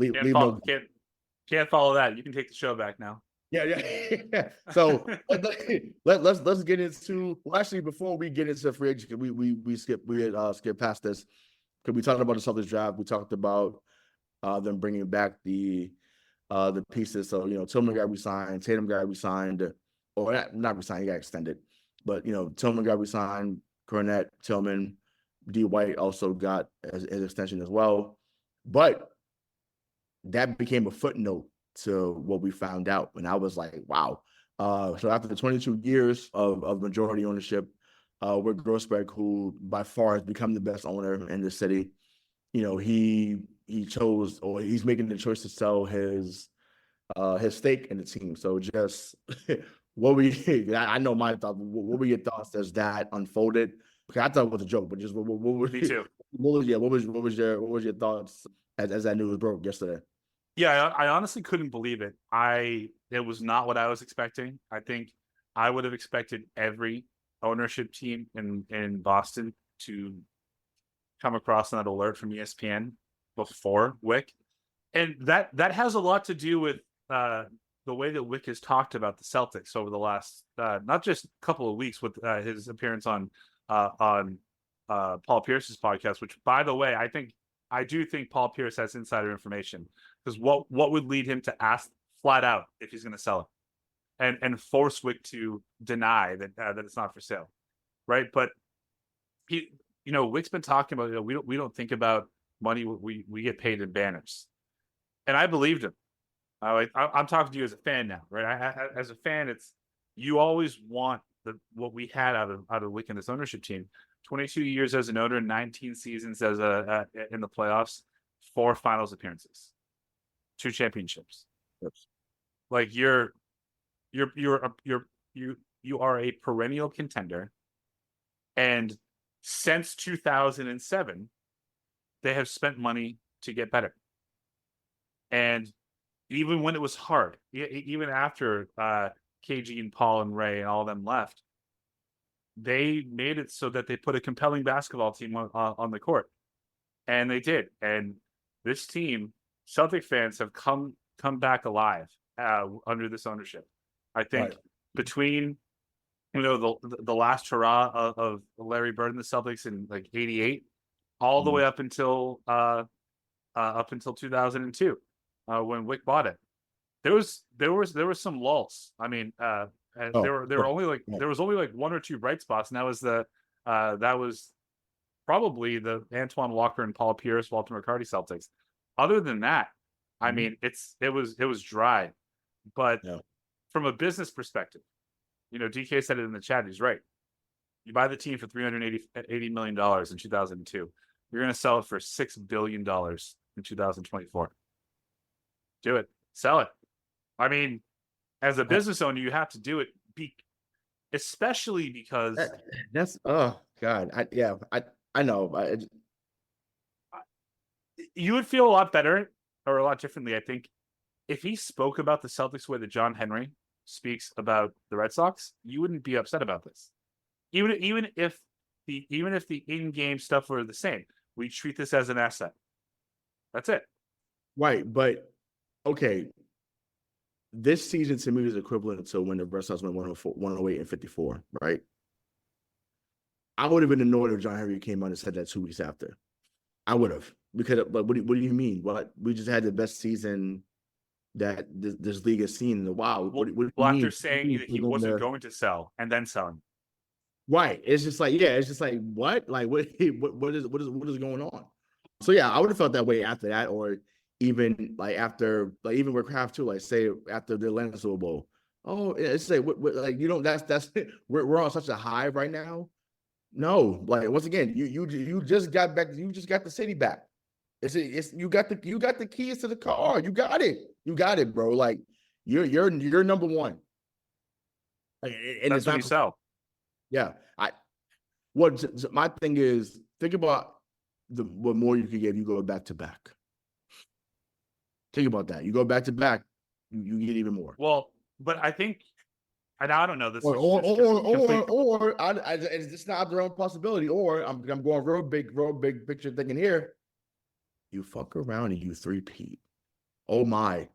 can't follow that. You can take the show back now. Yeah. So let's get into. Well, actually, before we get into free agency, we skip past this because we talked about the Celtics draft. We talked about them bringing back the pieces. So Tillman got re-signed, Tatum got re-signed, or not re-signed, he got extended. But Tillman got re-signed, Cornette, Tillman, D. White also got his extension as well. But that became a footnote to what we found out. And I was like, wow. So after the 22 years of majority ownership, Wyc Grousbeck, who by far has become the best owner in the city, he chose, or he's making the choice to sell his stake in the team. So just what I know my thoughts. What were your thoughts as that unfolded? Okay, I thought it was a joke, but just what were Me too. what was your thoughts as that news broke yesterday? Yeah, I honestly couldn't believe it. It was not what I was expecting. I think I would have expected every ownership team in Boston to come across that alert from ESPN before Wyc, and that has a lot to do with the way that Wyc has talked about the Celtics over the last not just couple of weeks with his appearance on Paul Pierce's podcast. Which, by the way, I do think Paul Pierce has insider information, because what would lead him to ask flat out if he's going to sell it, and force Wyc to deny that it's not for sale, right? But Wyc's been talking about, we don't think about money, we get paid in banners, and I believed him. I'm talking to you as a fan now, right? As a fan, it's you always want what we had out of Wyc and this ownership team. 22 years as an owner, 19 seasons as in the playoffs, 4 finals appearances, 2 championships. Yes. Like you are a perennial contender, and since 2007, they have spent money to get better. And even when it was hard, even after KG and Paul and Ray and all of them left, they made it so that they put a compelling basketball team on the court, and they did. And this team, Celtic fans have come back alive under this ownership. I think between the last hurrah of Larry Bird and the Celtics in like '88, all the way up until 2002, when Wyc bought it, there was some lulls. I mean, there was only like 1 or 2 bright spots, and that was probably the Antoine Walker and Paul Pierce, Walter McCarty Celtics. Other than that, I mean, it was dry. But from a business perspective, DK said it in the chat. He's right. You buy the team for $380 million in 2002. You're going to sell it for $6 billion in 2024. Do it. Sell it. I mean, as a business owner, you have to do it, especially because that's oh god, I know. You would feel a lot better or a lot differently, I think, if he spoke about the Celtics the way that John Henry speaks about the Red Sox. You wouldn't be upset about this, even if the in-game stuff were the same. We treat this as an asset. That's it. Right, but okay. This season to me is equivalent to when the Red Sox went 108 and 54, right? I would have been annoyed if John Henry came out and said that 2 weeks after. I would have, because but what do you mean? What, we just had the best season that this league has seen in a while. What after saying that he wasn't going to sell and then selling. Right. It's just like, what? Like what is going on? So yeah, I would have felt that way after that, or even like after, like even with Kraft too, like say after the Atlanta Super Bowl. Oh, it's like like that's we're on such a high right now. No, like once again, you just got back, you just got the city back. It's you got the keys to the car. You got it, bro. Like you're number one. Like, and that's what you sell. Yeah, my thing is, think about what more you could get if you go back to back. Think about that. You go back to back, you get even more. Well, but I think, and I don't know this. Or it's just not their own possibility. Or I'm going real big picture thinking here. You fuck around and you 3-peat. Oh my,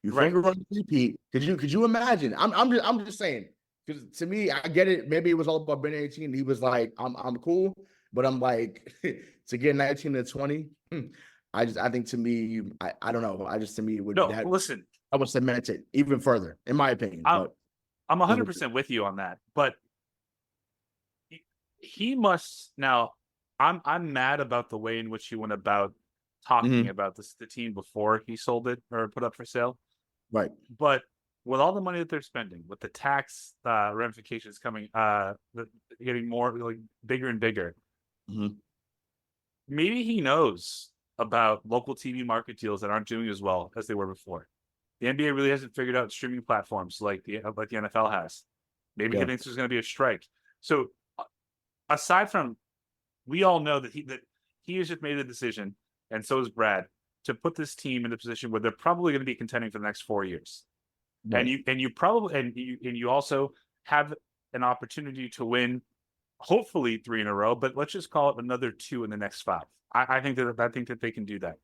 you fuck around and 3-peat. Could you imagine? I'm just saying. Because to me, I get it. Maybe it was all about Ben 18. He was like, I'm cool, but I'm like, to get 19 to 20. I think to me, I don't know. To me, it would listen. I would cement it even further, in my opinion. I'm 100% with you on that. But he must now. I'm mad about the way in which he went about talking about the team before he sold it or put up for sale. Right. But with all the money that they're spending, with the tax ramifications coming, getting more like bigger and bigger, maybe he knows about local TV market deals that aren't doing as well as they were before. The NBA really hasn't figured out streaming platforms like the NFL has. Maybe he thinks there's going to be a strike. So aside from, we all know that he has just made a decision, and so has Brad, to put this team in a position where they're probably going to be contending for the next 4 years. Right. And you also have an opportunity to win, hopefully 3 in a row, but let's just call it another 2 in the next 5. I think that they can do that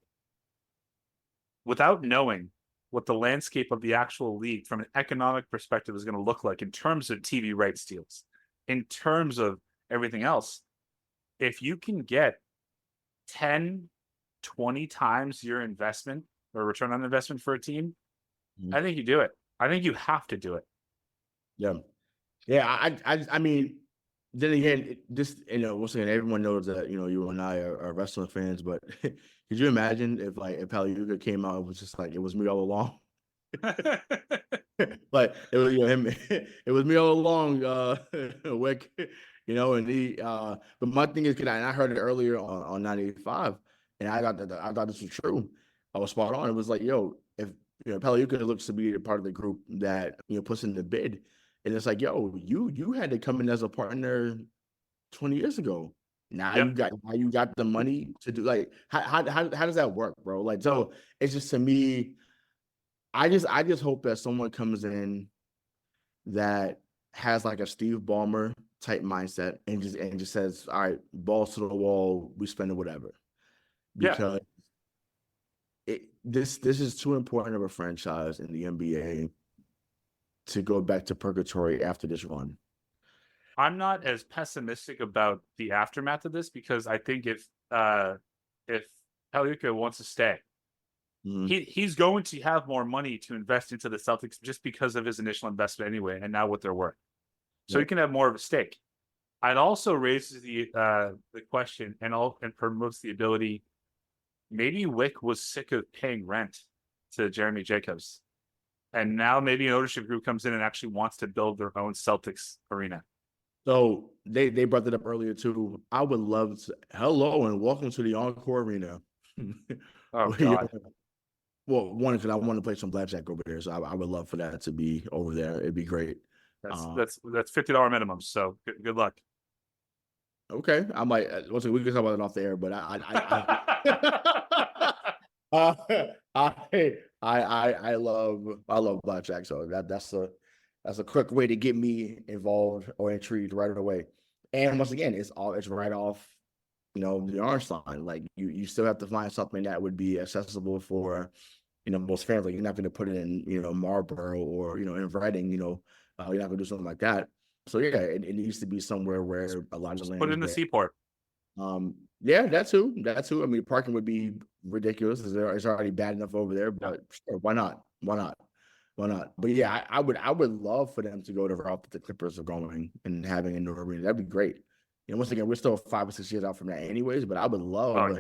without knowing what the landscape of the actual league from an economic perspective is going to look like in terms of TV rights deals, in terms of everything else. If you can get 10, 20 times your investment or return on investment for a team, I think you do it. I think you have to do it. Yeah. I mean, then again, once again, everyone knows that, you and I are wrestling fans, but could you imagine if Pagliuca came out, it was just like, it was me all along. Like it was him, it was me all along, Wyc, and he but my thing is, I heard it earlier on 98.5, and I thought this was true. I was spot on. It was like, if Pagliuca looks to be a part of the group that puts in the bid, and it's like, you had to come in as a partner 20 years ago. Now you got the money to do, like, how does that work, bro? Like, so it's just, to me, I just hope that someone comes in that has like a Steve Ballmer type mindset and just says, all right, balls to the wall, we spend it whatever. Because this is too important of a franchise in the NBA to go back to purgatory after this run. I'm not as pessimistic about the aftermath of this, because I think if Pagliuca wants to stay, he's going to have more money to invest into the Celtics just because of his initial investment anyway, and now what they're worth. So he can have more of a stake. It also raises the question and promotes the ability. Maybe Wyc was sick of paying rent to Jeremy Jacobs, and now maybe an ownership group comes in and actually wants to build their own Celtics arena. So they brought that up earlier too. I would love to. Hello and welcome to the Encore Arena. Oh God. Well, one, because I want to play some blackjack over there, so I would love for that to be over there. It'd be great. That's $50 minimum. So good luck. Okay, I might. We can talk about it off the air, but I love blackjack, so that's a quick way to get me involved or intrigued right away. And once again, it's right off, the orange line. Like you still have to find something that would be accessible for, most fans. Like, you're not going to put it in, Marlboro or, in Reading, you're not going to do something like that. So yeah, it needs to be somewhere where a lot of land. Put it in the seaport. Yeah, that too. I mean, parking would be ridiculous. It's already bad enough over there, but sure, why not? But yeah, I would love for them to go the route that the Clippers are going and having a new arena. That'd be great. Once again, we're still 5 or 6 years out from that, anyways. But I would love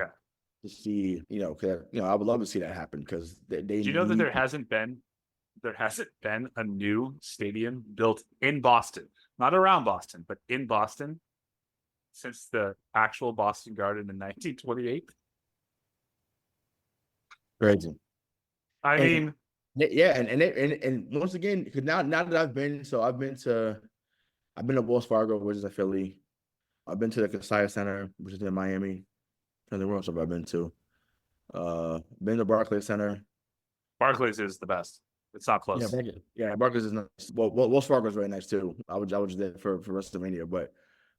to see, I would love to see that happen, because they. Do you know that there hasn't been a new stadium built in Boston, not around Boston, but in Boston, since the actual Boston Garden in 1928? Crazy. I mean. Yeah, and once again, because now that I've been to Wells Fargo, which is a Philly. I've been to the Kaseya Center, which is in Miami. And the world I've been to. Been to Barclays Center. Barclays is the best. It's not close. Yeah, Barclays is nice. Well, Wells Fargo is very nice too. I was there for WrestleMania, but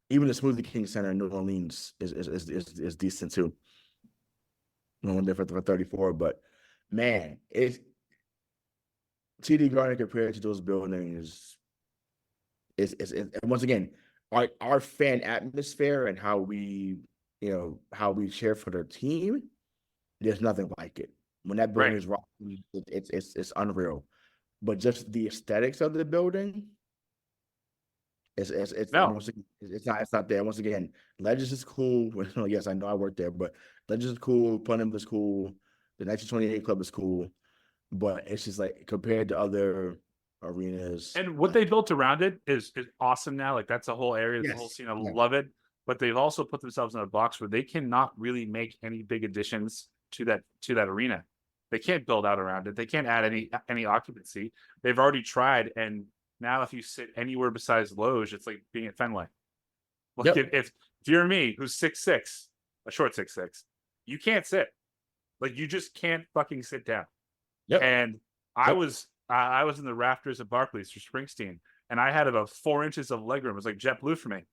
even the Smoothie King Center in New Orleans is decent too. I went there for 34, but man, it's TD Garden compared to those buildings is once again, our fan atmosphere and how we cheer for their team, there's nothing like it. When that building is rocking, it's unreal. But just the aesthetics of the building, it's not there. Once again, Legends is cool. Yes, I know I worked there, but Legends is cool. Putnam is cool. The 1928 Club is cool. But it's just like, compared to other arenas. And what they built around it is awesome now. Like, that's a whole area, the whole scene. I love it. But they've also put themselves in a box where they cannot really make any big additions to that arena. They can't build out around it. They can't add any occupancy. They've already tried, and now if you sit anywhere besides Loge, it's like being at Fenway. Like if you're me, who's 6'6", a short 6'6", you can't sit. Like you just can't fucking sit down. Yep. And I was in the rafters of Barclays for Springsteen, and I had about 4 inches of legroom. It was like JetBlue for me.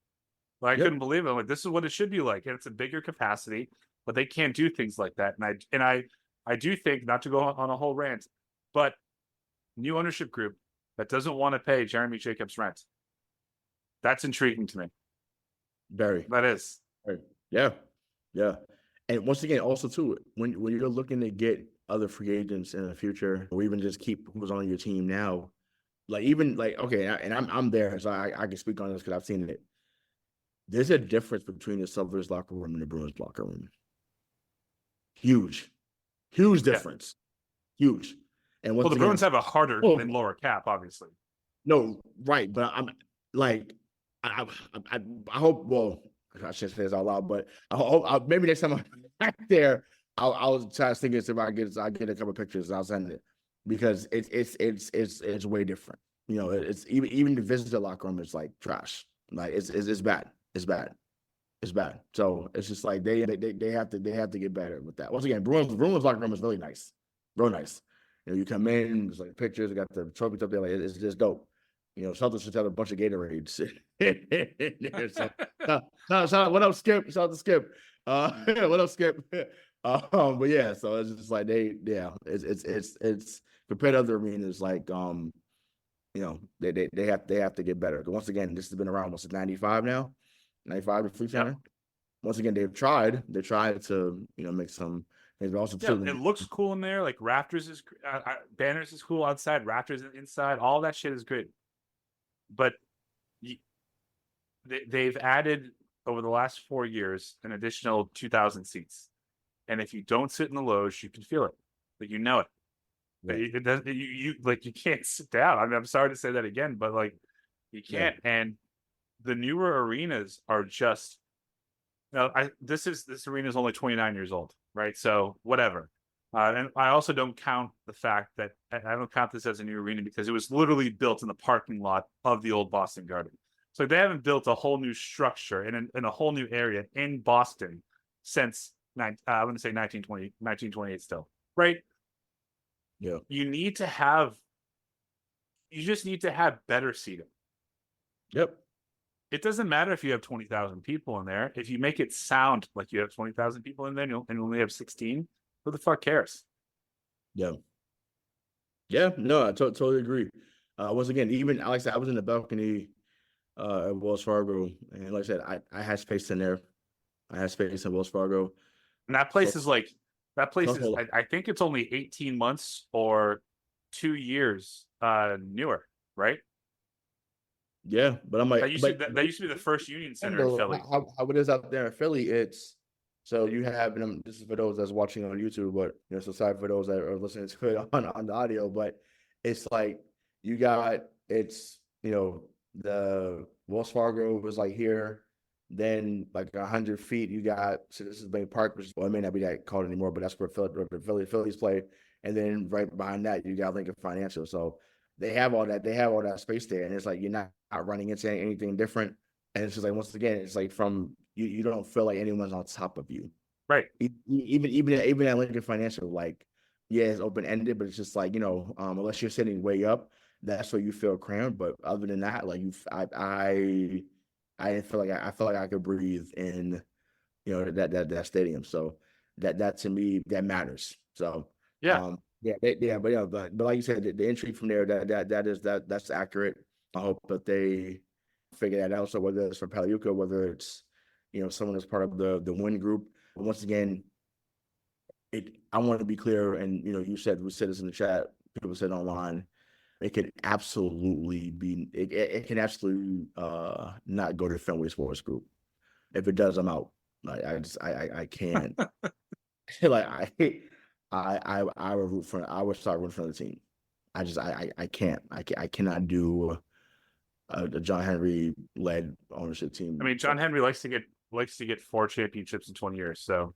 Like I couldn't believe it. I'm like, this is what it should be like, and it's a bigger capacity, but they can't do things like that. And I do think, not to go on a whole rant, but new ownership group that doesn't want to pay Jeremy Jacobs rent. That's intriguing to me. Very. That is. Yeah. And once again, also too, when you're looking to get other free agents in the future, or even just keep who's on your team now, like even like okay, and I'm there, so I can speak on this because I've seen it. There's a difference between the Celtics locker room and the Bruins locker room. Huge difference. Huge. And the Bruins have a harder and lower cap, obviously. No, right, but I'm like, I hope. Well, I shouldn't say this out loud, but I hope maybe next time I'm back there, I'll try to think if I get a couple of pictures, I'll send it because it's way different. You know, it's even the visitor locker room is like trash. Like it's bad. It's bad. So it's just like they have to get better with that. Once again, Bruins locker room is really nice, real nice. You know, you come in, there's like pictures, got the trophies up there, like it's just dope. You know, Celtics should have a bunch of Gatorades. So, what up, Skip? Shout out to Skip. What up, Skip? But yeah, so it's just like it's compared to other arenas, like you know, they have to get better. But once again, this has been around what's it, 95 now? 95 the Free Center. Yep. Once again, they tried to, you know, make some. Also it looks cool in there. Like rafters is banners is cool outside, rafters inside. All that shit is great. But they've added over the last 4 years an additional 2,000 seats, and if you don't sit in the loge, you can feel it. Like you know it. It doesn't. You can't sit down. I mean, I'm sorry to say that again, but like you can't. Yeah. And the newer arenas are just. This arena is only 29 years old, right? So whatever. And I also don't count the fact that I don't count this as a new arena because it was literally built in the parking lot of the old Boston Garden. So they haven't built a whole new structure in a whole new area in Boston since I wouldn't say 1928 still, right? Yeah. You just need to have better seating. Yep. It doesn't matter if you have 20,000 people in there. If you make it sound like you have 20,000 people in there and you only have 16, who the fuck cares? Yeah. No, I totally agree. Once again, even like I said, I was in the balcony at Wells Fargo, and like I said, I had space in there. I had space in Wells Fargo, and that place is I think it's only 18 months or 2 years newer, right? Yeah, but I'm like that used to be the first Union Center in Philly. How it is out there in Philly, it's so you have, and this is for those that's watching on YouTube, but you know, so sorry for those that are listening to it on the audio, but it's like you got it's you know the Wells Fargo was like here, then like 100 feet you got so this is Bay Park, which it may not be that called anymore, but that's where the Phillies play, and then right behind that you got Lincoln Financial, so. They have all that space there, and it's like you're not running into anything different. And it's just like once again, it's like from you don't feel like anyone's on top of you, right? Even at Lincoln Financial, like it's open ended, but it's just like you know, unless you're sitting way up, that's where you feel cramped. But other than that, like I didn't feel like I felt like I could breathe in, you know, that stadium. So that to me that matters. So yeah. But like you said, the entry from there that's accurate. I hope that they figure that out. So whether it's for Paliuca, whether it's you know someone that's part of the win group. But once again, I want to be clear, and you know, we said this in the chat. People said online, it could absolutely be. It can absolutely not go to Fenway Sports Group. If it does, I'm out. Like I can't. Like I would start rooting for the team. I can't. I cannot do a John Henry led ownership team. I mean, John Henry likes to get 4 championships in 20 years. So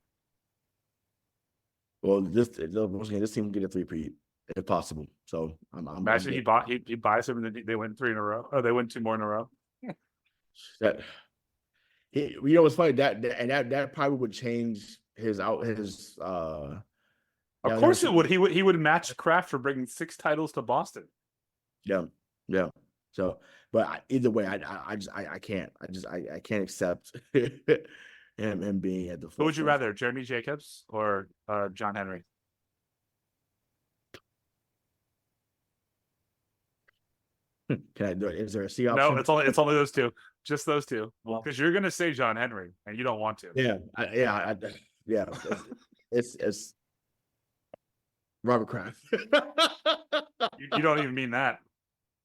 Well, this team can get a three-peat if possible. So I'm Imagine he buys them and then they win 3 in a row. Oh, they win 2 more in a row. that. You know what's funny that probably would change his Of course it would. He would match Kraft for bringing 6 titles to Boston. Yeah. So, but either way, I can't accept him being at the. Who would you rather, Jeremy Jacobs or John Henry? Can I do it? Is there a C option? No, it's only those two, just those two. Because you're gonna say John Henry, and you don't want to. Yeah. It's Robert Kraft. You don't even mean that.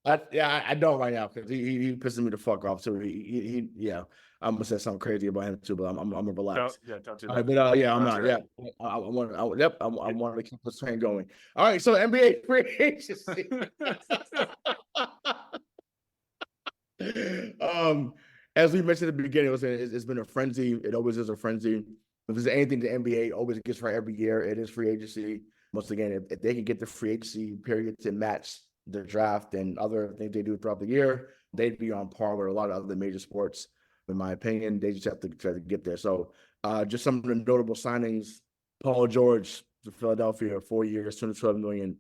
I don't right now because he pisses me the fuck off. So I'm gonna say something crazy about him too, but I'm gonna relax. Don't do that. All right, but I'm not. Right. Yeah, I want to keep this train going. All right, so NBA free agency. As we mentioned at the beginning, it's been a frenzy. It always is a frenzy. If there's anything the NBA always gets right every year, it is free agency. Once again, if they can get the free agency period to match the draft and other things they do throughout the year, they'd be on par with a lot of other major sports. In my opinion, they just have to try to get there. So, just some of the notable signings: Paul George to Philadelphia, 4 years, $212 million.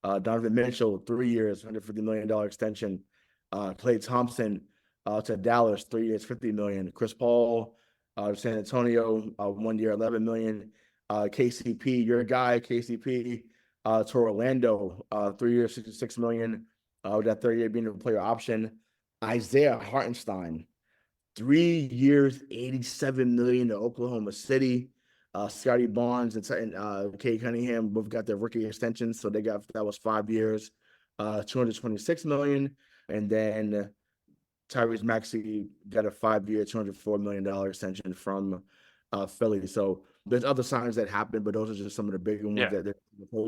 Donovan Mitchell, 3 years, $150 million extension. Klay Thompson to Dallas, 3 years, $50 million. Chris Paul, San Antonio, 1 year, $11 million. KCP, your guy, KCP, to Orlando, 3 years, $66 million. With that third year being a player option. Isaiah Hartenstein, 3 years, $87 million to Oklahoma City. Scotty Barnes and Kate Cunningham both got their rookie extensions, so that was 5 years, $226 million. And then Tyrese Maxey got a 5-year, $204 million extension from Philly. So there's other signs that happened, but those are just some of the bigger ones that they're.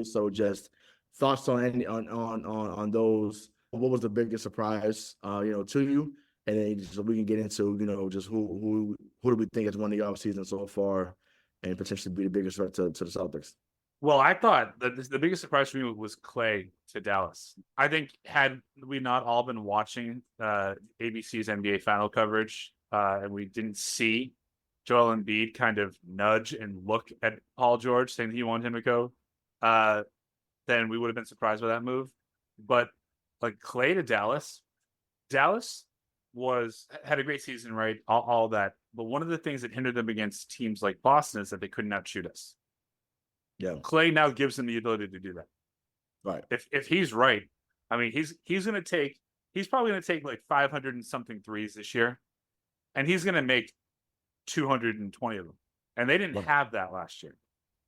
So just thoughts on those. What was the biggest surprise, to you? And then so we can get into, just who do we think has won the offseason so far and potentially be the biggest threat to the Celtics? Well, I thought that the biggest surprise for me was Klay to Dallas. I think had we not all been watching ABC's NBA final coverage and we didn't see Joel Embiid kind of nudge and look at Paul George saying he wanted him to go, then we would have been surprised by that move. But like Klay to Dallas had a great season, right? All that. But one of the things that hindered them against teams like Boston is that they couldn't outshoot us. Yeah. Klay now gives them the ability to do that. Right. If he's right, I mean, he's probably going to take like 500 and something threes this year, and he's going to make 220 of them. And they didn't have that last year.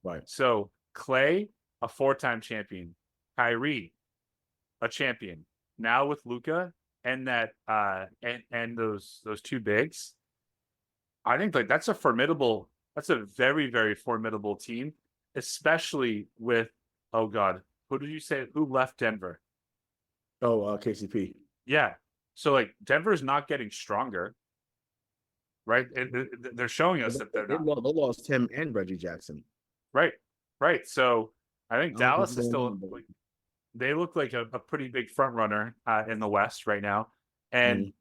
Right. So Klay, a 4-time champion, Kyrie, a champion. Now with Luka and that and those two bigs, I think like that's a very, very formidable team, especially with who did you say who left Denver? KCP. Yeah. So like Denver's not getting stronger. Right. And they're showing us that they're not. They lost him and Reggie Jackson. Right. So I think Dallas is still they look like a pretty big front runner in the West right now. And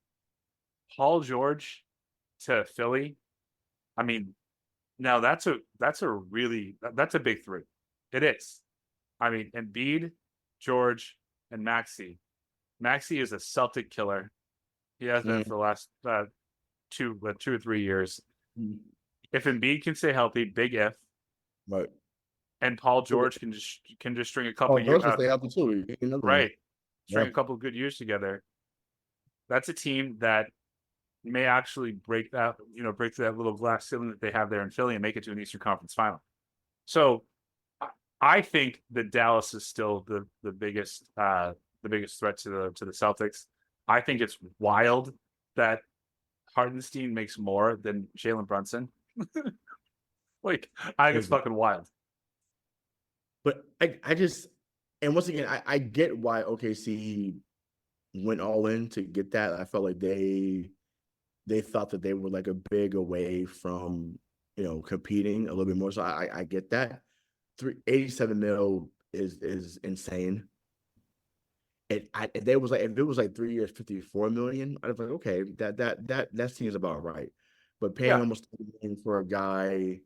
Paul George to Philly. I mean, now that's a big three. It is. I mean, Embiid, George, and Maxey. Maxey is a Celtic killer. He has been for the last 2 or 3 years. If Embiid can stay healthy, big if. Right. And Paul George can just string a couple years. Stay healthy too. Right. String a couple of good years together. That's a team that may actually break that little glass ceiling that they have there in Philly and make it to an Eastern Conference final. So I think that Dallas is still the biggest threat to the Celtics. I think it's wild that Hartenstein makes more than Jalen Brunson. Like, I think it's fucking wild. But I just, and once again, I get why OKC went all in to get that. I felt like they thought that they were like a big away from, competing a little bit more. So I get that. $87 million is insane. If it was like 3 years, $54 million, I'd be like, okay, that seems about right. But paying Yeah. almost $30 million for a guy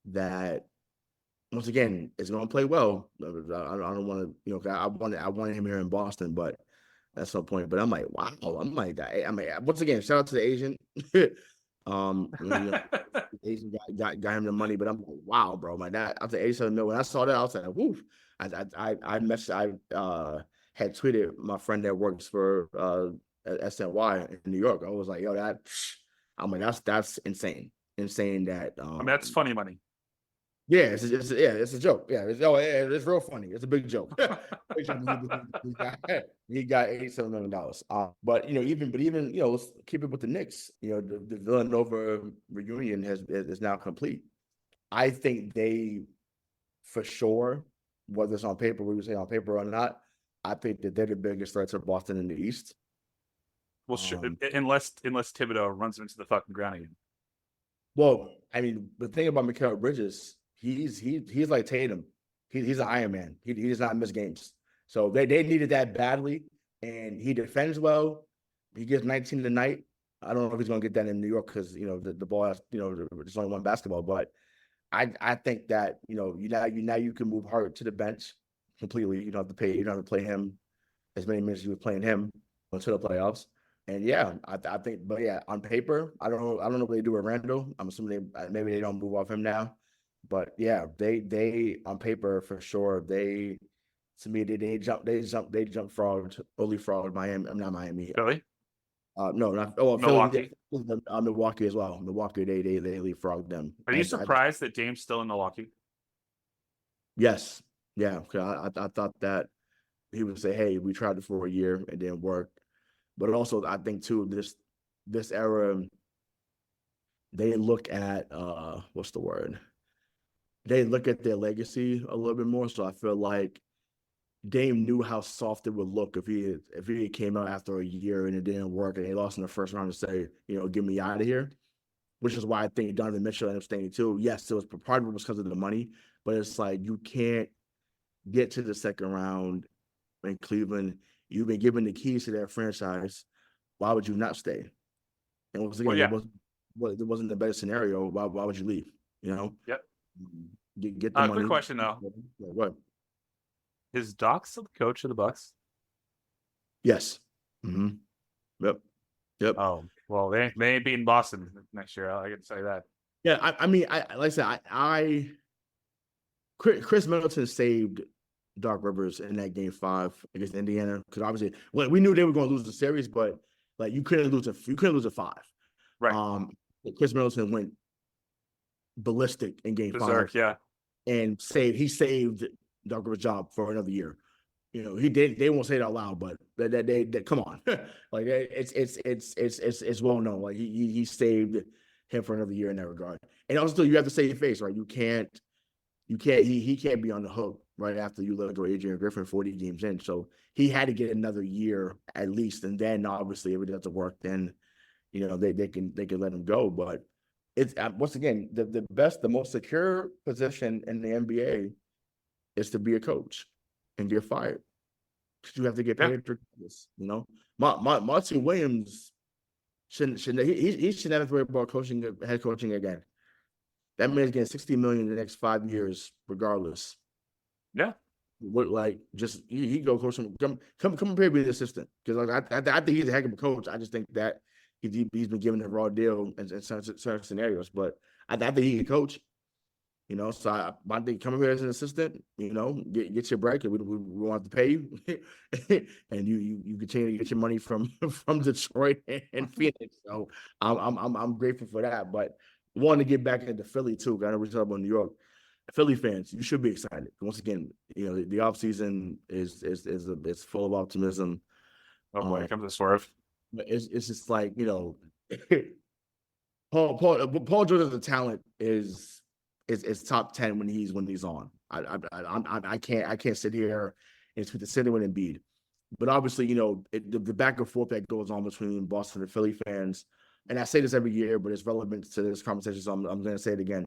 that, once again, is going to play well. I don't want to, I wanted him here in Boston, but that's no point. But I'm like, wow. I'm like, once again, shout out to the agent. The agent got him the money, but I'm like, wow, bro. My dad, after 87 million, when I saw that, I was like, woof. I had tweeted my friend that works for at SNY in New York. I was like, yo, I'm like, that's insane. Insane that I mean, that's funny money. yeah, it's a joke. Yeah, it's real funny. It's a big joke. He got $87 million. But even let's keep it with the Knicks. The Villanova reunion is now complete. I think they, for sure, whether it's on paper, we would say on paper or not, I think that they're the biggest threat to Boston in the East. Well, sure, unless Thibodeau runs into the fucking ground again. Well, I mean, the thing about Mikal Bridges, he's like Tatum. He's an Iron Man. He does not miss games. So they needed that badly, and he defends well. He gets 19 tonight. I don't know if he's going to get that in New York because the ball has there's only one basketball. But I think that you can move Hart to the bench completely. You don't have to play him as many minutes as you were playing him until the playoffs. And yeah, I think, but yeah, on paper, I don't know what they do with Randall. I'm assuming maybe they don't move off him now, but yeah, they on paper for sure. They jump fraud, only fraud Miami. I'm not Miami. Philly? No, not Milwaukee. Philly, Milwaukee as well. Milwaukee, they leapfrogged them. Are you surprised that Dame's still in Milwaukee? Yes, yeah. I thought that he would say, "Hey, we tried it for a year, it didn't work." But also, I think too, this era, they look at what's the word? They look at their legacy a little bit more. So I feel like Dame knew how soft it would look if he came out after a year and it didn't work and they lost in the first round to say, get me out of here. Which is why I think Donovan Mitchell ended up staying too. Yes, it was part of it was because of the money, but it's like you can't get to the second round in Cleveland. You've been given the keys to that franchise. Why would you not stay? And once again, it wasn't the better scenario. Why would you leave? Yep. Get the money. Quick question though. What? Is Doc still the coach of the Bucks? Yes. Mm-hmm. Yep. Oh well, they ain't beating Boston next year. I can say that. Yeah, I mean, like I said, Chris Middleton saved Doc Rivers in that game 5 against Indiana because obviously, we knew they were going to lose the series, but like you couldn't lose a 5. Right. Chris Middleton went ballistic in game 5. Yeah. And he saved Doc Rivers' job for another year. He did. They won't say it out loud, but they come on, like it's well known. Like he saved him for another year in that regard. And also, you have to save your face, right? He can't be on the hook right after you let go Adrian Griffin 40 games in. So he had to get another year at least, and then obviously if it doesn't work, then they can let him go. But it's once again the best, the most secure position in the NBA is to be a coach and get fired because you have to get paid for this. Martin Williams shouldn't he should never worry about head coaching again. That man's getting $60 million in the next 5 years, regardless. Yeah. What just he go coach him. Come prepare to be the assistant because I think he's a heck of a coach. I just think that he's been given a raw deal in certain scenarios, but I think he can coach. So I think come here as an assistant. Get your break, and we won't have to pay you, and you continue to get your money from Detroit and Phoenix. So I'm grateful for that, but. Want to get back into Philly too. I know we're talking about New York. Philly fans, you should be excited. Once again, the offseason is full of optimism. Oh boy, here comes a swerve. It's just like Paul George as a talent is top 10 when he's on. I can't sit here and speak to City with Embiid, but obviously the back and forth that goes on between Boston and Philly fans. And I say this every year, but it's relevant to this conversation, so I'm going to say it again.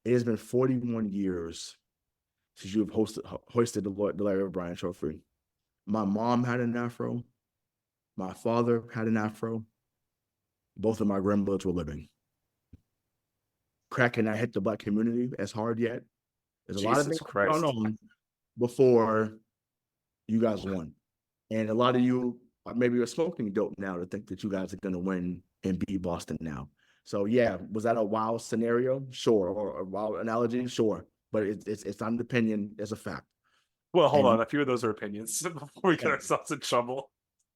It has been 41 years since you have hoisted the Larry O'Brien Trophy. My mom had an afro. My father had an afro. Both of my grandmothers were living. Crack had not hit the Black community as hard yet. There's a lot of things going on before you guys won. And a lot of you maybe are smoking dope now to think that you guys are going to win and beat Boston now. So, yeah, was that a wild scenario? Sure. Or a wild analogy? Sure. But it's not an opinion. It's a fact. Well, hold on. A few of those are opinions before we get ourselves in trouble.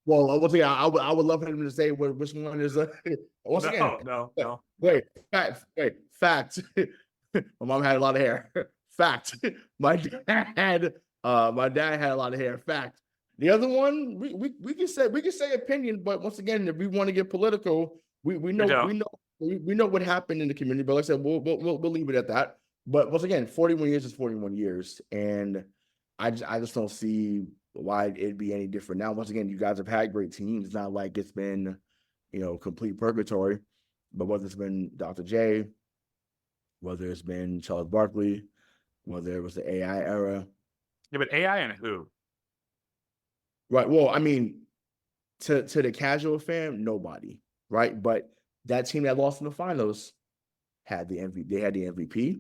Well, once again, I would love him to say which one is once again. No. Wait, fact. My mom had a lot of hair. Fact. My dad had a lot of hair. Fact. The other one, we can say opinion, but once again, if we want to get political, we know what happened in the community. But like I said, we'll leave it at that. But once again, 41 years is 41 years, and I just don't see why it'd be any different now. Once again, you guys have had great teams. It's not like it's been, complete purgatory. But whether it's been Dr. J, whether it's been Charles Barkley, whether it was the AI era. Yeah, but AI and who? Right. Well, I mean, to the casual fan, nobody. Right. But that team that lost in the finals had the MVP. They had the MVP.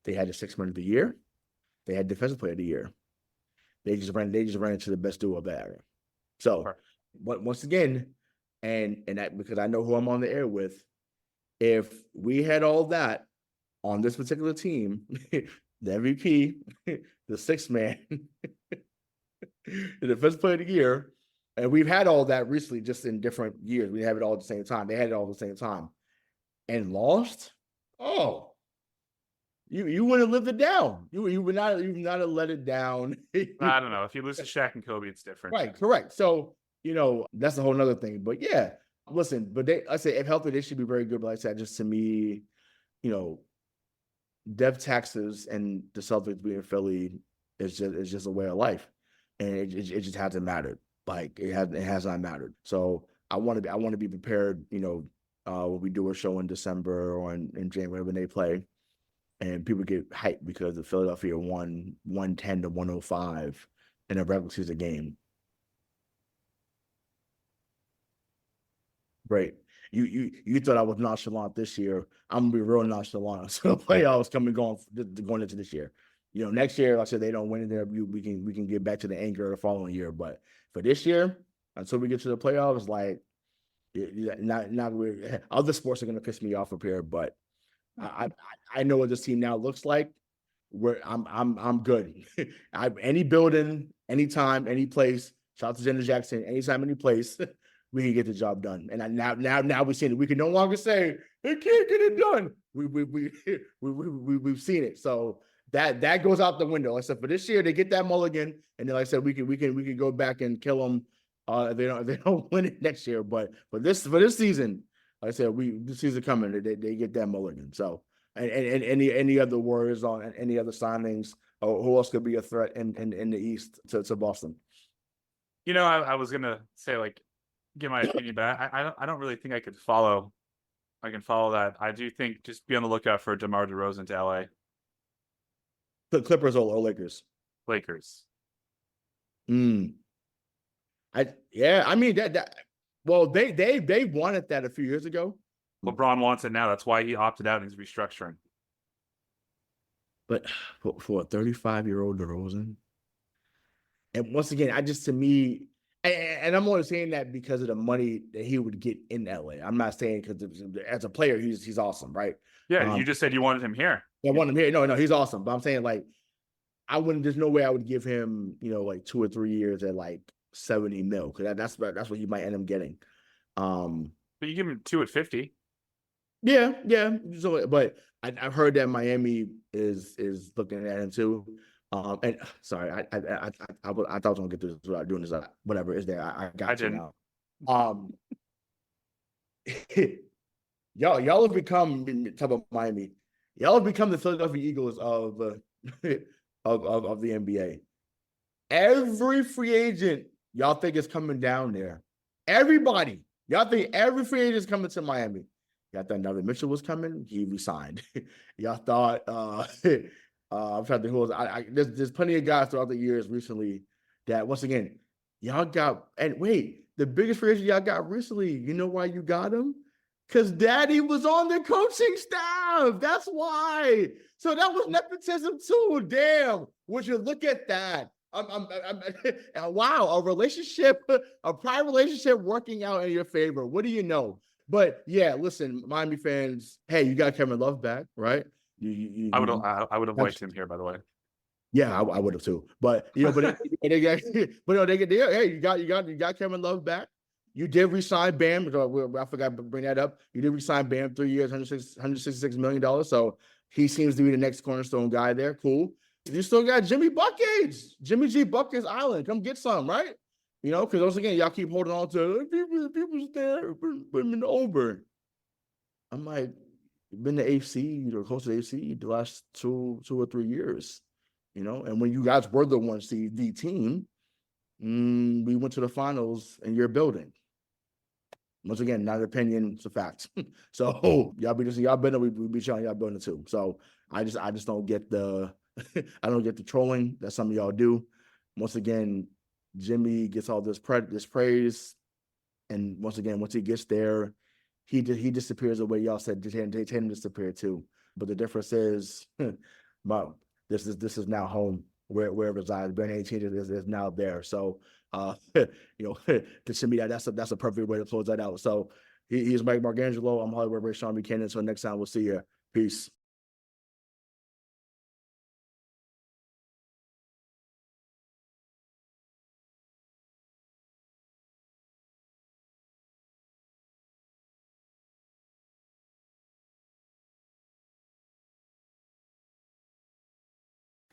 They had the Sixth Man of the Year. They had Defensive Player of the Year. They just ran into the best duo of that era. So, but once again, and that because I know who I'm on the air with, if we had all that on this particular team, the MVP, the Sixth Man, the Defensive Player of the Year, and we've had all that recently, just in different years. We have it all at the same time. They had it all at the same time, and lost. Oh. You wouldn't have lived it down. You would not have let it down. I don't know. If you lose to Shaq and Kobe, it's different. Right, correct. So, that's a whole nother thing. But yeah, listen, but I say if healthy, they should be very good. But like I said, just to me, dev taxes and the Celtics being Philly is just a way of life. And it just hasn't mattered. Like it has not mattered. So I want to be prepared, when we do a show in December or in January when they play. And people get hyped because the Philadelphia won 110 to 105 in a regular season game. Great. You thought I was nonchalant this year. I'm gonna be real nonchalant. So the playoffs going into this year. Next year, like I said, they don't win it there. We can get back to the anger the following year. But for this year, until we get to the playoffs, like not weird. Other sports are gonna piss me off up here, but I know what this team now looks like. Where I'm good. Any building, anytime, any place. Shout out to Jenna Jackson. Anytime, any place, we can get the job done. And now we've seen it. We can no longer say they can't get it done. We've seen it. So that goes out the window. Like I said, for this year, they get that mulligan, and then like I said, we can go back and kill them. If they don't win it next year. But for this season. Like I said, this season coming, they get that mulligan. So, and any other words on any other signings, or who else could be a threat in the East to Boston? I was gonna say give my opinion, but I don't really think I could follow. I can follow that. I do think just be on the lookout for DeMar DeRozan to LA. The Clippers or Lakers? Lakers. I mean that. Well, they wanted that a few years ago. LeBron wants it now. That's why he opted out and he's restructuring. But for a 35-year-old DeRozan, and once again, to me, and I'm only saying that because of the money that he would get in LA. I'm not saying because as a player, he's awesome, right? Yeah, you just said you wanted him here. I want him here. No, he's awesome. But I'm saying there's no way I would give him 2 or 3 years at 70 mil, because that's what you might end up getting. But you give him 2 at 50. Yeah. So, but I've heard that Miami is looking at him too. And sorry, I thought I was gonna get this without doing this. Whatever is there, I got you now. Y'all have become, talk about Miami. Y'all have become the Philadelphia Eagles of the NBA. Every free agent y'all think is coming down there. Everybody. Y'all think every free agent is coming to Miami. Y'all thought Donovan Mitchell was coming. He resigned. Y'all thought I'm trying to think who else. There's plenty of guys throughout the years recently that once again, y'all got, and wait, the biggest free agent y'all got recently, you know why you got him? Because Daddy was on the coaching staff. That's why. So that was nepotism too. Damn. Would you look at that? Wow, a prior relationship working out in your favor. What do you know? But yeah, listen, Miami fans, hey, you got Kevin Love back, right? I would have liked him here, by the way. Yeah, I would have too. But you know, they got Kevin Love back. You did resign Bam. I forgot to bring that up. You did resign Bam 3 years, $166 million. So he seems to be the next cornerstone guy there. Cool. You still got Jimmy Buckets, Jimmy G Buckets Island. Come get some, right? You know, because once again, y'all keep holding on to people's there, put them over. I'm like, been the AFC or close to the AFC the last two or 3 years, you know. And when you guys were the 1 seed team, we went to the finals in your building. Once again, not an opinion, it's a fact. So y'all beat us, y'all building, we beat y'all in y'all building too. So I just don't get the I don't get the trolling that some of y'all do. Once again, Jimmy gets all this praise, and once again, once he gets there, he disappears the way y'all said they tend to disappear too. But the difference is, this is now home where it resides. Ben 18 is now there. So you know, to me that's a perfect way to close that out. So he's Mike Marcangelo. I'm Hollywood Rayshawn Buchanan. So next time we'll see you. Peace.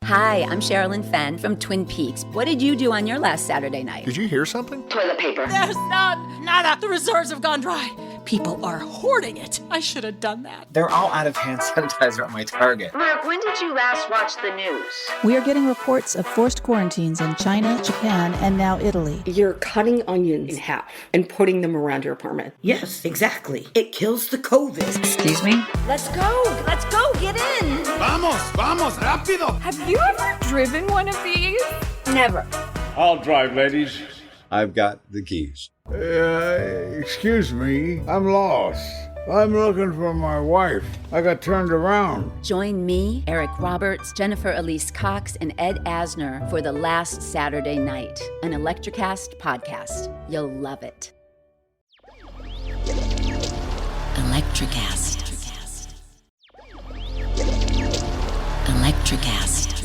Hi, I'm Sherilyn Fenn from Twin Peaks. What did you do on your last Saturday night? Did you hear something? Toilet paper. There's none. Nada. The reserves have gone dry. People are hoarding it. I should have done that. They're all out of hand sanitizer at my Target. Mark, when did you last watch the news? We are getting reports of forced quarantines in China, Japan, and now Italy. You're cutting onions in half and putting them around your apartment. Yes, exactly. It kills the COVID. Excuse me? Let's go. Let's go. Get in. Vamos, rápido. Have you ever driven one of these? Never. I'll drive, ladies. I've got the keys. Excuse me, I'm lost. I'm looking for my wife. I got turned around. Join me, Eric Roberts, Jennifer Elise Cox, and Ed Asner for The Last Saturday Night, an Electricast podcast. You'll love it. Electricast. Electricast.